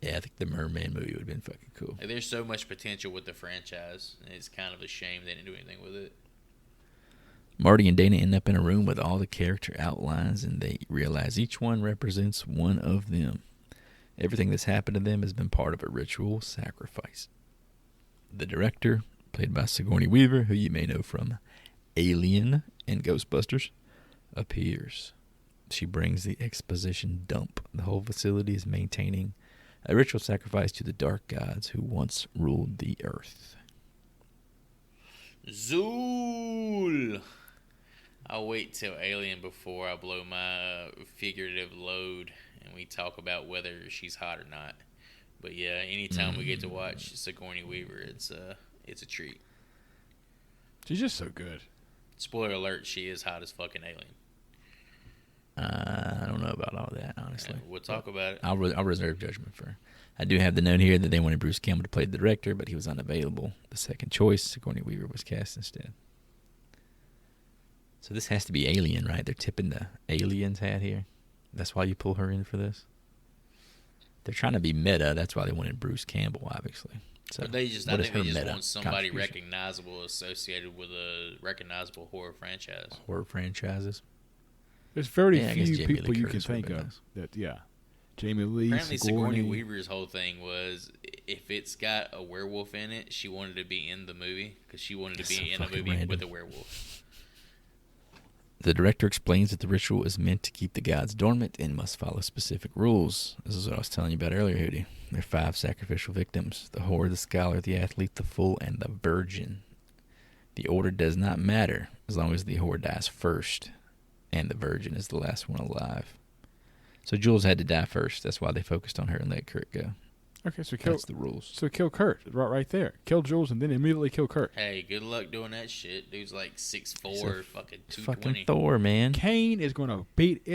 Speaker 2: Yeah, I think the merman movie would have been fucking cool.
Speaker 1: Like, there's so much potential with the franchise, and it's kind of a shame they didn't do anything with it.
Speaker 2: Marty and Dana end up in a room with all the character outlines, and they realize each one represents one of them. Everything that's happened to them has been part of a ritual sacrifice. The director, played by Sigourney Weaver, who you may know from Alien and Ghostbusters, appears. She brings the exposition dump. The whole facility is maintaining a ritual sacrifice to the dark gods who once ruled the earth.
Speaker 1: Zool! I'll wait till Alien before I blow my figurative load and we talk about whether she's hot or not. But yeah, anytime we get to watch Sigourney Weaver, it's a treat.
Speaker 3: She's just so good.
Speaker 1: Spoiler alert, she is hot as fucking Alien.
Speaker 2: I don't know about all that, honestly.
Speaker 1: And we'll talk about it.
Speaker 2: I'll reserve judgment for. I do have the note here that they wanted Bruce Campbell to play the director, but he was unavailable. The second choice, Sigourney Weaver, was cast instead. So this has to be Alien, right? They're tipping the Aliens hat here. That's why you pull her in for this. They're trying to be meta. That's why they wanted Bruce Campbell, obviously. So
Speaker 1: But they just, I
Speaker 2: what is
Speaker 1: think they
Speaker 2: her
Speaker 1: just
Speaker 2: meta
Speaker 1: want somebody
Speaker 2: contribution?
Speaker 1: recognizable associated with a recognizable horror franchise.
Speaker 2: Horror franchises.
Speaker 3: There's very
Speaker 2: Yeah, I guess
Speaker 3: few
Speaker 2: Jamie
Speaker 3: people
Speaker 2: Lee
Speaker 3: you can
Speaker 2: Curtis would've
Speaker 3: think
Speaker 2: been
Speaker 3: of that. Yeah, Jamie Lee,
Speaker 1: Apparently, Sigourney
Speaker 3: Sigourney.
Speaker 1: Weaver's whole thing was if it's got a werewolf in it, she wanted to be in the movie because she wanted to
Speaker 2: That's
Speaker 1: be
Speaker 2: so
Speaker 1: in a
Speaker 2: fucking
Speaker 1: movie
Speaker 2: random.
Speaker 1: with a werewolf.
Speaker 2: The director explains that the ritual is meant to keep the gods dormant and must follow specific rules. This is what I was telling you about earlier, Hootie. There are 5 sacrificial victims: the whore, the scholar, the athlete, the fool, and the virgin. The order does not matter as long as the whore dies first and the virgin is the last one alive. So Jules had to die first. That's why they focused on her and let Kurt go.
Speaker 3: Okay, so kill.
Speaker 2: That's the rules.
Speaker 3: So kill Kurt right there. Kill Jules and then immediately kill Kurt.
Speaker 1: Hey, good luck doing that shit. Dude's like 6'4",
Speaker 2: So
Speaker 1: fucking
Speaker 2: It's
Speaker 1: 220.
Speaker 2: fucking Thor, man.
Speaker 3: Kane is going to beat.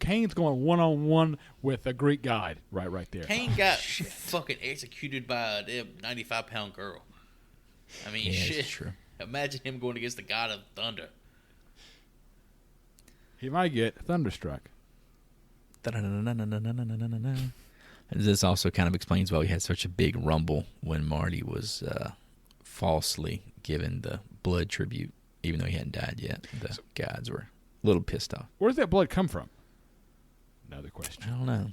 Speaker 3: Kane's going 1-on-1 with a Greek guide. Right there.
Speaker 1: Kane got fucking executed by a 95-pound girl. I mean,
Speaker 2: Yeah,
Speaker 1: shit.
Speaker 2: it's true.
Speaker 1: Imagine him going against the god of thunder.
Speaker 3: He might get thunderstruck.
Speaker 2: And this also kind of explains why we had such a big rumble when Marty was falsely given the blood tribute, even though he hadn't died yet. The gods were a little pissed off.
Speaker 3: Where does that blood come from? Another question.
Speaker 2: I don't know.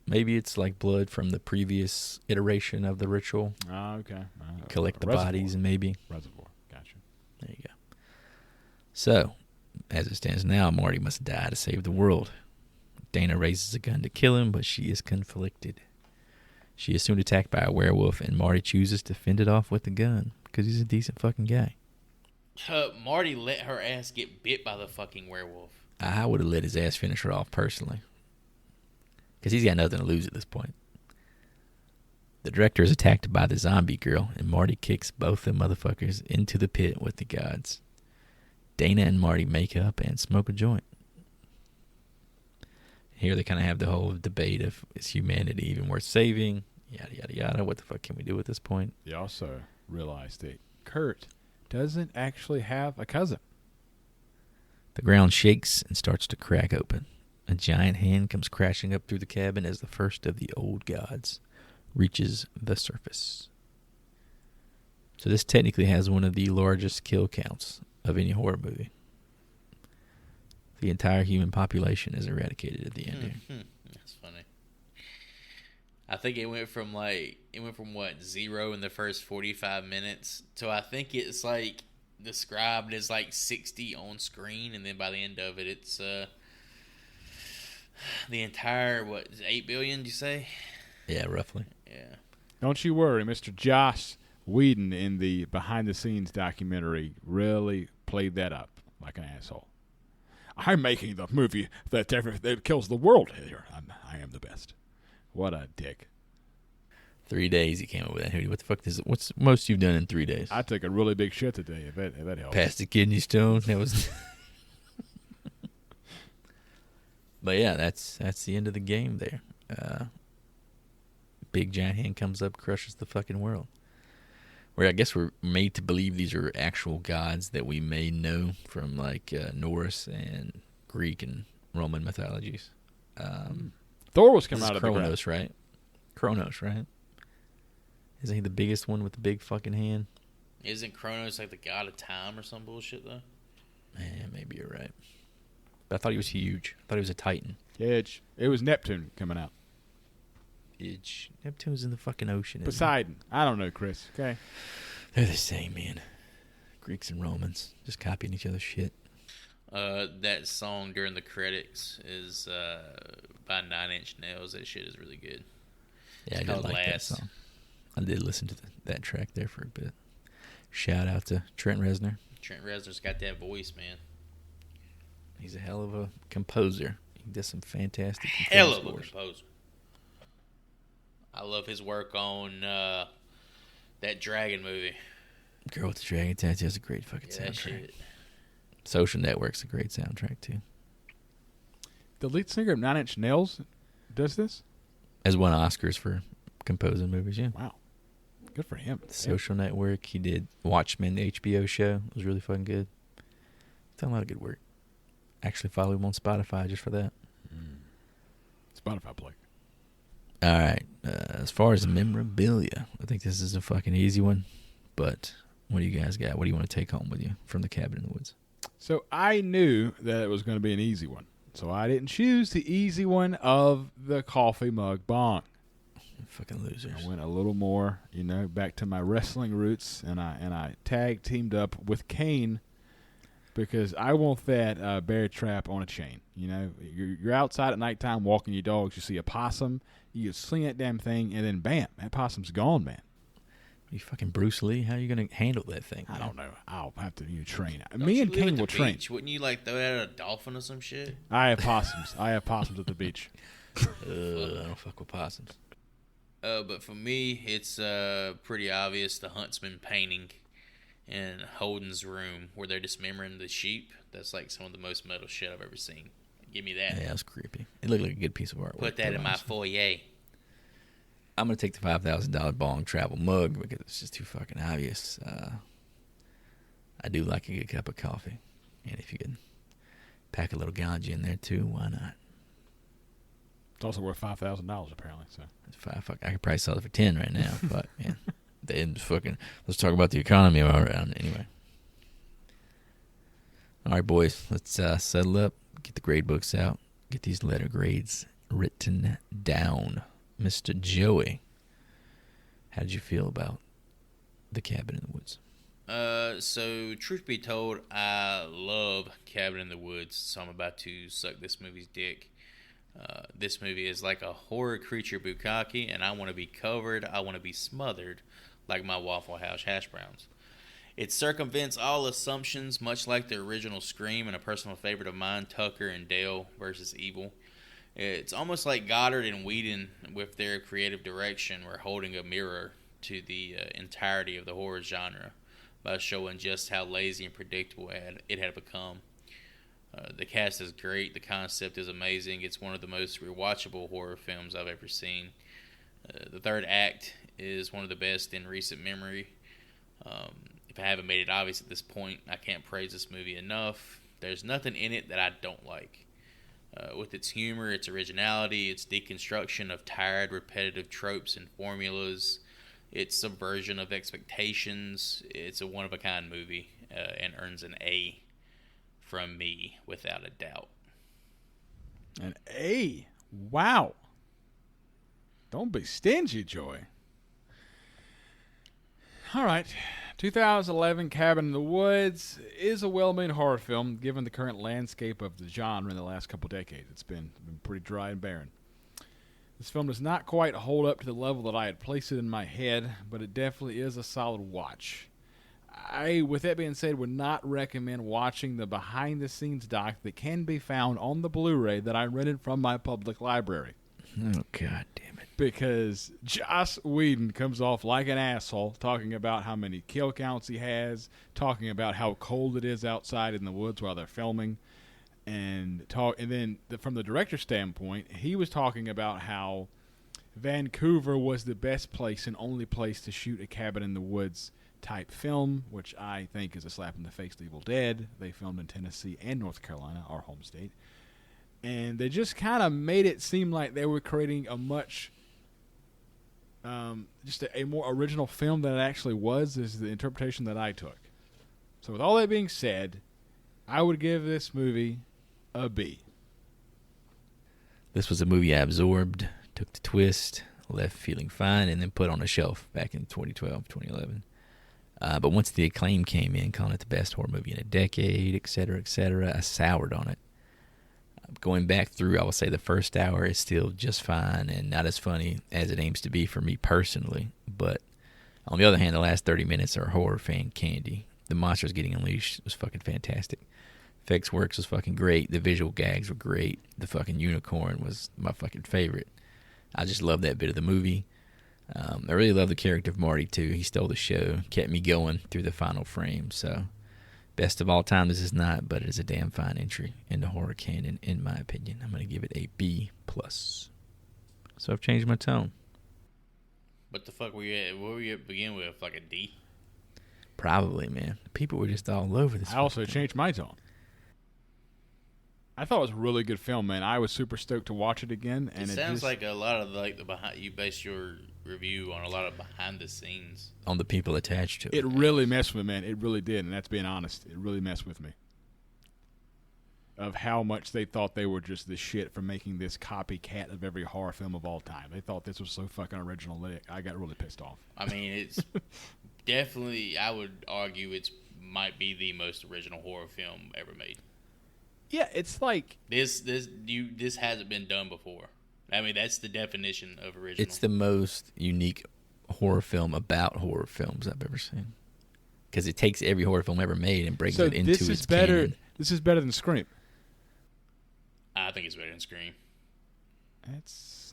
Speaker 2: Maybe it's like blood from the previous iteration of the ritual.
Speaker 3: Oh, okay.
Speaker 2: Collect the
Speaker 3: Reservoir.
Speaker 2: bodies and maybe.
Speaker 3: Reservoir. Gotcha.
Speaker 2: There you go. So, as it stands now, Marty must die to save the world. Dana raises a gun to kill him, but she is conflicted. She is soon attacked by a werewolf, and Marty chooses to fend it off with the gun because he's a decent fucking guy.
Speaker 1: Marty let her ass get bit by the fucking werewolf.
Speaker 2: I would have let his ass finish her off personally because he's got nothing to lose at this point. The director is attacked by the zombie girl, and Marty kicks both the motherfuckers into the pit with the gods. Dana and Marty make up and smoke a joint. Here they kind of have the whole debate of, is humanity even worth saving? Yada, yada, yada. What the fuck can we do at this point?
Speaker 3: You also realize that Kurt doesn't actually have a cousin.
Speaker 2: The ground shakes and starts to crack open. A giant hand comes crashing up through the cabin as the first of the old gods reaches the surface. So this technically has one of the largest kill counts of any horror movie. The entire human population is eradicated at the end here.
Speaker 1: That's funny. I think it went from what, 0 in the first 45 minutes to I think it's like described as like 60 on screen, and then by the end of it, it's the entire, what, 8 billion, did you say?
Speaker 2: Yeah, roughly.
Speaker 1: Yeah.
Speaker 3: Don't you worry, Mr. Joss Whedon in the behind-the-scenes documentary really played that up like an asshole. I'm making the movie that kills the world here. I am the best. What a dick.
Speaker 2: 3 days he came up with that hoodie. What the fuck is it? What's the most you've done in 3 days?
Speaker 3: I took a really big shit today, if that helps.
Speaker 2: Past the kidney stone. That was. But yeah, that's the end of the game there. Big giant hand comes up, crushes the fucking world. Where I guess we're made to believe these are actual gods that we may know from like Norse and Greek and Roman mythologies.
Speaker 3: Thor was coming
Speaker 2: This
Speaker 3: out
Speaker 2: is
Speaker 3: of the ground.
Speaker 2: Kronos, right? Kronos, right? Isn't he the biggest one with the big fucking hand?
Speaker 1: Isn't Kronos like the god of time or some bullshit, though?
Speaker 2: Yeah, maybe you're right. But I thought he was huge. I thought he was a titan.
Speaker 3: Yeah, it was Neptune coming out.
Speaker 2: Neptune's in the fucking ocean. Isn't
Speaker 3: Poseidon. I don't know, Chris. Okay.
Speaker 2: They're the same, man. Greeks and Romans just copying each other's shit.
Speaker 1: That song during the credits is by 9 Inch Nails. That shit is really good.
Speaker 2: Yeah,
Speaker 1: It's
Speaker 2: I did
Speaker 1: called
Speaker 2: like that
Speaker 1: Last.
Speaker 2: song. I did listen to that track there for a bit. Shout out to Trent Reznor.
Speaker 1: Trent Reznor's got that voice, man.
Speaker 2: He's a hell of a composer. He does some fantastic
Speaker 1: Hell of a
Speaker 2: scores.
Speaker 1: composer. I love his work on that Dragon movie.
Speaker 2: Girl with the Dragon Tattoo has a great fucking
Speaker 1: Yeah, that
Speaker 2: soundtrack.
Speaker 1: shit.
Speaker 2: Social Network's a great soundtrack too.
Speaker 3: The lead singer of 9 Inch Nails does this?
Speaker 2: Has won Oscars for composing movies, yeah.
Speaker 3: Wow. Good for him.
Speaker 2: Social Network. He did Watchmen, the HBO show. It was really fucking good. Done a lot of good work. Actually follow him on Spotify just for that.
Speaker 3: Spotify play.
Speaker 2: All right. As far as memorabilia, I think this is a fucking easy one. But what do you guys got? What do you want to take home with you from the cabin in the woods?
Speaker 3: So I knew that it was going to be an easy one. So I didn't choose the easy one of the coffee mug bong.
Speaker 2: Fucking losers.
Speaker 3: I went a little more, back to my wrestling roots, and I tag teamed up with Kane because I want that bear trap on a chain. You're outside at nighttime walking your dogs, you see a possum, you just sling that damn thing, and then bam, that possum's gone, man.
Speaker 2: Are you fucking Bruce Lee? How are you going to handle that thing?
Speaker 3: I don't know. I'll have to train.
Speaker 1: Don't
Speaker 3: Me
Speaker 1: you
Speaker 3: and
Speaker 1: live at
Speaker 3: Kane
Speaker 1: the
Speaker 3: will train.
Speaker 1: beach? Wouldn't you like throw that at a dolphin or some shit?
Speaker 3: I have possums. I have possums at the beach.
Speaker 2: I don't fuck with possums.
Speaker 1: But for me, it's pretty obvious the Huntsman painting in Holden's room where they're dismembering the sheep. That's like some of the most metal shit I've ever seen. Give me that.
Speaker 2: Yeah, that was creepy. It looked like a good piece of artwork.
Speaker 1: Put that in my
Speaker 2: honestly.
Speaker 1: foyer.
Speaker 2: I'm going to take the $5,000 bong travel mug because it's just too fucking obvious. I do like a good cup of coffee. And if you could pack a little ganja in there too, why not?
Speaker 3: It's also worth $5,000 apparently. So
Speaker 2: I could probably sell it for 10 right now. But yeah, let's talk about the economy around anyway. All right, boys, let's settle up, get the grade books out, get these letter grades written down. Mr. Joey, how did you feel about The Cabin in the Woods?
Speaker 1: So truth be told, I love Cabin in the Woods, so I'm about to suck this movie's dick. This movie is like a horror creature bukkake, and I want to be covered, I want to be smothered like my Waffle House hash browns. It circumvents all assumptions, much like the original Scream and a personal favorite of mine, Tucker and Dale versus Evil. It's almost like Goddard and Whedon, with their creative direction, were holding a mirror to the entirety of the horror genre by showing just how lazy and predictable it had become. The cast is great. The concept is amazing. It's one of the most rewatchable horror films I've ever seen. The third act is one of the best in recent memory. If I haven't made it obvious at this point, I can't praise this movie enough. There's nothing in it that I don't like. With its humor, its originality, its deconstruction of tired, repetitive tropes and formulas, its subversion of expectations, it's a one-of-a-kind movie and earns an A from me without a doubt.
Speaker 3: an A. Wow. Don't be stingy, Joy. All right. 2011 Cabin in the Woods is a well-made horror film given the current landscape of the genre in the last couple decades. It's been pretty dry and barren. This film does not quite hold up to the level that I had placed it in my head, but it definitely is a solid watch. I, with that being said, would not recommend watching the behind-the-scenes doc that can be found on the Blu-ray that I rented from my public library.
Speaker 2: Oh, God damn it.
Speaker 3: Because Joss Whedon comes off like an asshole, talking about how many kill counts he has, talking about how cold it is outside in the woods while they're filming, and then from the director's standpoint, he was talking about how Vancouver was the best place and only place to shoot a cabin in the woods type film, which I think is a slap in the face to Evil Dead. They filmed in Tennessee and North Carolina, our home state. And they just kind of made it seem like they were creating a much just a more original film than it actually was, is the interpretation that I took. So with all that being said, I would give this movie a B.
Speaker 2: This was a movie I absorbed, took the twist, left feeling fine, and then put on a shelf back in 2012, 2011. But once the acclaim came in, calling it the best horror movie in a decade, etc., I soured on it. Going back through, I will say the first hour is still just fine and not as funny as it aims to be for me personally. But on the other hand, the last 30 minutes are horror fan candy. The monsters getting unleashed was fucking fantastic. Effects works was fucking great. The visual gags were great. The fucking unicorn was my fucking favorite. I just love that bit of the movie. I really love the character of Marty too. He stole the show, kept me going through the final frame. So, best of all time, this is not, but it is a damn fine entry in the horror canon, in my opinion. I'm going to give it a B+. So I've changed my tone.
Speaker 1: What the fuck were you at? What were you at begin with? Like a D?
Speaker 2: Probably, man. People were just all over this.
Speaker 3: I also changed my tone. I thought it was a really good film, man. I was super stoked to watch it again. And
Speaker 1: It sounds like a lot of the behind. You base your review on a lot of behind the scenes.
Speaker 2: On the people attached to it.
Speaker 3: It really messed with me, man. It really did, and that's being honest. It really messed with me. Of how much they thought they were just the shit for making this copycat of every horror film of all time. They thought this was so fucking original that I got really pissed off.
Speaker 1: I mean, it's definitely, I would argue it's might be the most original horror film ever made.
Speaker 3: Yeah, it's like
Speaker 1: This hasn't been done before. I mean, that's the definition of original.
Speaker 2: It's the most unique horror film about horror films I've ever seen. Because it takes every horror film ever made and brings it into its canon.
Speaker 3: This is better than Scream.
Speaker 1: I think it's better than Scream.
Speaker 3: That's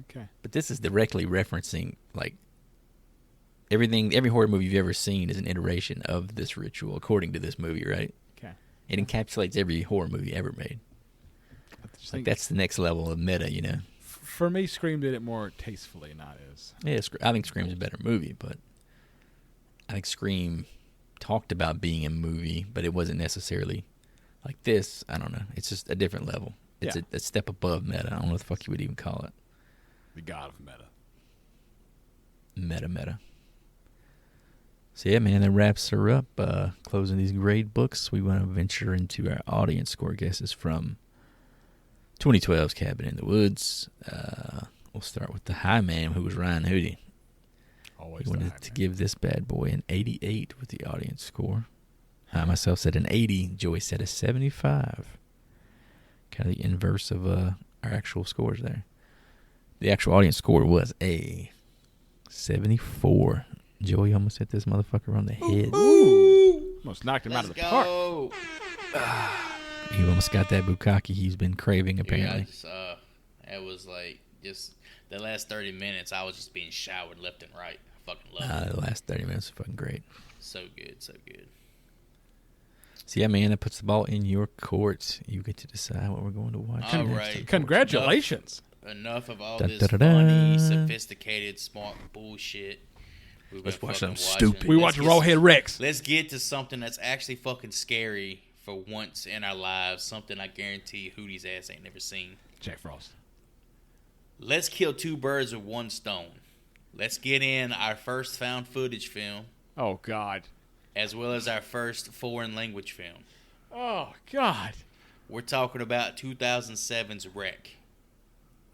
Speaker 3: okay.
Speaker 2: But this is directly referencing, like, everything. Every horror movie you've ever seen is an iteration of this ritual, according to this movie, right?
Speaker 3: Okay.
Speaker 2: It encapsulates every horror movie ever made. Like, that's the next level of meta, you know?
Speaker 3: For me, Scream did it more tastefully, not as...
Speaker 2: Yeah, I think Scream's a better movie, but I think Scream talked about being a movie, but it wasn't necessarily like this. I don't know. It's just a different level. It's
Speaker 3: Yeah.
Speaker 2: a step above meta. I don't know what the fuck you would even call it.
Speaker 3: The god of meta.
Speaker 2: Meta. So yeah, man, that wraps her up. Closing these grade books, we want to venture into our audience score guesses from 2012's Cabin in the Woods. We'll start with the high man, who was Ryan Hootie.
Speaker 3: Always.
Speaker 2: We wanted to give this bad boy an 88 with the audience score. I myself said an 80. Joey said a 75. Kind of the inverse of our actual scores there. The actual audience score was a 74. Joey almost hit this motherfucker on the head.
Speaker 3: Almost knocked him out
Speaker 1: Let's
Speaker 3: of the park.
Speaker 1: go.
Speaker 2: He almost got that bukkake he's been craving, apparently.
Speaker 1: Yeah, it was like just the last 30 minutes. I was just being showered left and right. I fucking love it.
Speaker 2: The last 30 minutes were fucking great.
Speaker 1: So good, so good.
Speaker 2: So, yeah, man, that puts the ball in your court. You get to decide what we're going to watch.
Speaker 1: All
Speaker 2: next,
Speaker 1: right.
Speaker 2: unfortunately.
Speaker 3: Congratulations.
Speaker 1: Enough of all
Speaker 2: Da,
Speaker 1: this
Speaker 2: da, da, da.
Speaker 1: funny, sophisticated, smart bullshit. We've
Speaker 2: Let's
Speaker 1: been
Speaker 2: watch
Speaker 1: fucking
Speaker 2: something
Speaker 1: watching.
Speaker 2: stupid.
Speaker 3: We
Speaker 1: Let's
Speaker 3: watch
Speaker 1: get
Speaker 3: Rawhead Rex.
Speaker 1: Let's get to something that's actually fucking scary for once in our lives. Something I guarantee Hootie's ass ain't never seen.
Speaker 3: Jack Frost.
Speaker 1: Let's kill two birds with one stone. Let's get in our first found footage film,
Speaker 3: Oh, God.
Speaker 1: as well as our first foreign language film.
Speaker 3: Oh, God.
Speaker 1: We're talking about 2007's Wreck.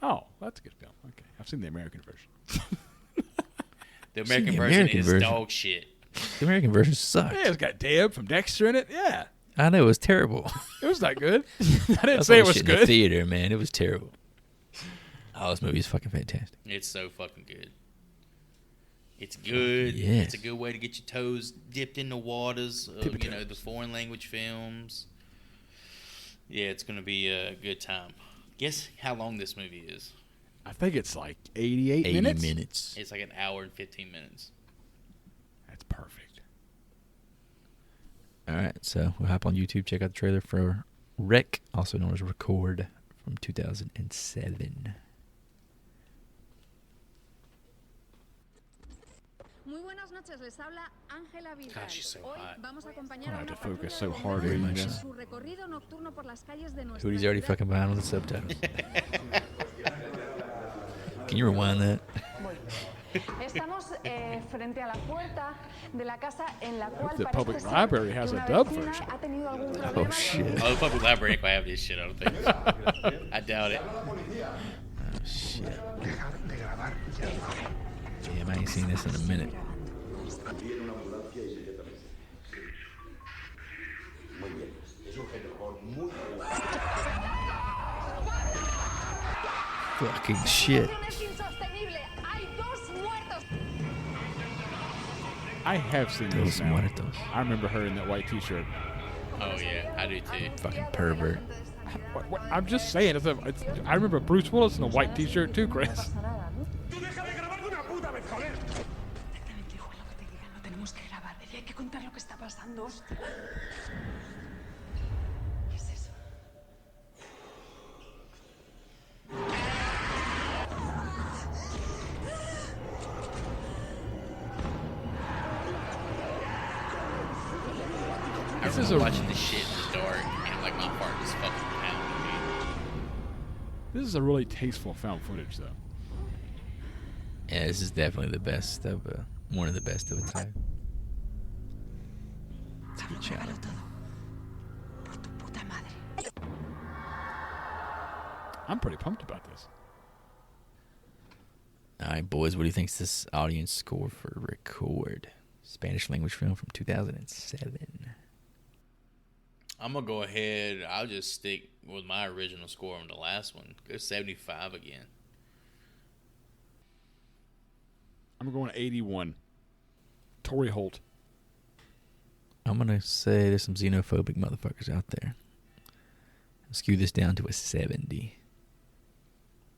Speaker 3: Oh, that's a good film. Okay. I've seen the American version.
Speaker 1: The American
Speaker 2: the
Speaker 1: version
Speaker 2: American
Speaker 1: is
Speaker 2: version.
Speaker 1: dog shit.
Speaker 2: The American version sucked.
Speaker 3: Yeah, it's got Deb from Dexter in it. Yeah.
Speaker 2: I know, it was terrible.
Speaker 3: It was not good. I didn't
Speaker 2: That's
Speaker 3: say
Speaker 2: all
Speaker 3: it was
Speaker 2: shit in the
Speaker 3: good.
Speaker 2: theater, man. It was terrible. Oh, this movie is fucking fantastic.
Speaker 1: It's so fucking good. It's good.
Speaker 2: Yes.
Speaker 1: It's a good way to get your toes dipped in the waters of,
Speaker 3: Tippy
Speaker 1: the
Speaker 3: toes.
Speaker 1: foreign language films. Yeah, it's going to be a good time. Guess how long this movie is?
Speaker 3: I think it's like 88
Speaker 2: 80
Speaker 3: minutes.
Speaker 2: minutes.
Speaker 1: It's like an hour and 15 minutes.
Speaker 3: That's perfect.
Speaker 2: All right, so we'll hop on YouTube, check out the trailer for Wreck, also known as Record, from 2007.
Speaker 7: Muy buenas noches, les habla Ángela Vidal.
Speaker 1: God, she's so
Speaker 7: Hoy
Speaker 1: hot.
Speaker 7: vamos a acompañar
Speaker 3: I
Speaker 7: a
Speaker 3: have
Speaker 7: una
Speaker 3: to focus
Speaker 7: patrulla
Speaker 3: so
Speaker 7: de
Speaker 3: hard
Speaker 7: bomberos
Speaker 2: in
Speaker 7: en
Speaker 2: this.
Speaker 7: su recorrido nocturno por las calles de nuestra
Speaker 2: Hootie's already
Speaker 7: ciudad.
Speaker 2: fucking behind on the subtitles. Can you rewind that?
Speaker 7: Estamos frente a la puerta de la casa en la cual
Speaker 3: the
Speaker 7: parece
Speaker 3: public
Speaker 7: ser
Speaker 3: library has
Speaker 7: que
Speaker 3: a
Speaker 7: una
Speaker 3: dub
Speaker 7: vecina
Speaker 3: version.
Speaker 7: ha tenido algún
Speaker 2: Oh,
Speaker 7: problema
Speaker 2: shit.
Speaker 1: Oh, the public library ain't going to have this shit, I don't think. I doubt it.
Speaker 2: Oh, shit. Damn, I ain't seen this in a minute. Fucking shit.
Speaker 7: Es insostenible. Hay dos muertos.
Speaker 3: I have seen
Speaker 2: Dos
Speaker 3: this now.
Speaker 2: muertos.
Speaker 3: I remember her in that white T-shirt.
Speaker 1: Oh, yeah, I do too.
Speaker 2: Fucking pervert.
Speaker 3: What? I'm just saying. I remember Bruce Willis in a white T-shirt too, Chris.
Speaker 7: Exactamente igual lo que te digan, lo tenemos que grabar. Y hay que contar lo que está pasando. Hostia. ¿Qué es eso?
Speaker 1: I
Speaker 3: This is
Speaker 1: remember
Speaker 3: a-
Speaker 1: watching this shit in the dark, and like my heart just fucking pounded.
Speaker 3: This is a really tasteful found footage, though.
Speaker 2: Yeah, this is definitely the best of one of the best of its type. It's a good challenge.
Speaker 7: Por tu puta madre.
Speaker 3: I'm pretty pumped about this.
Speaker 2: All right, boys, what do you think's this audience score for Record? Spanish language film from 2007.
Speaker 1: I'm going to go ahead. I'll just stick with my original score on the last one. Go 75 again.
Speaker 3: I'm going 81. Torrey Holt.
Speaker 2: I'm going to say there's some xenophobic motherfuckers out there. I'll skew this down to a 70.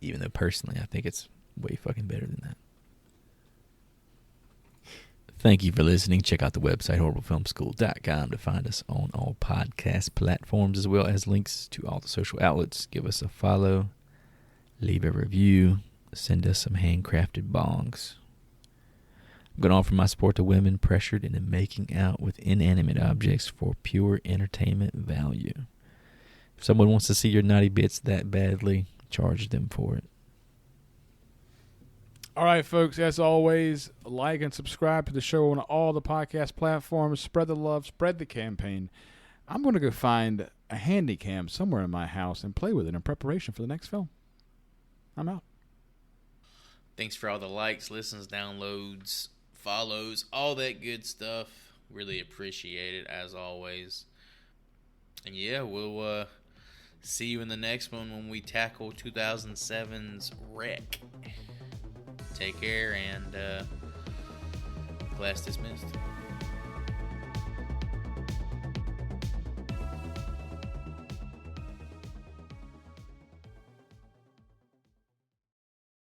Speaker 2: Even though personally I think it's way fucking better than that. Thank you for listening. Check out the website, horriblefilmschool.com, to find us on all podcast platforms, as well as links to all the social outlets. Give us a follow, leave a review, send us some handcrafted bongs. I'm going to offer my support to women pressured into making out with inanimate objects for pure entertainment value. If someone wants to see your naughty bits that badly, charge them for it.
Speaker 3: All right, folks, as always, like and subscribe to the show on all the podcast platforms. Spread the love, spread the campaign. I'm going to go find a handy cam somewhere in my house and play with it in preparation for the next film. I'm out.
Speaker 1: Thanks for all the likes, listens, downloads, follows, all that good stuff. Really appreciate it, as always. And yeah, we'll see you in the next one when we tackle 2007's Wreck. Take care, and class dismissed.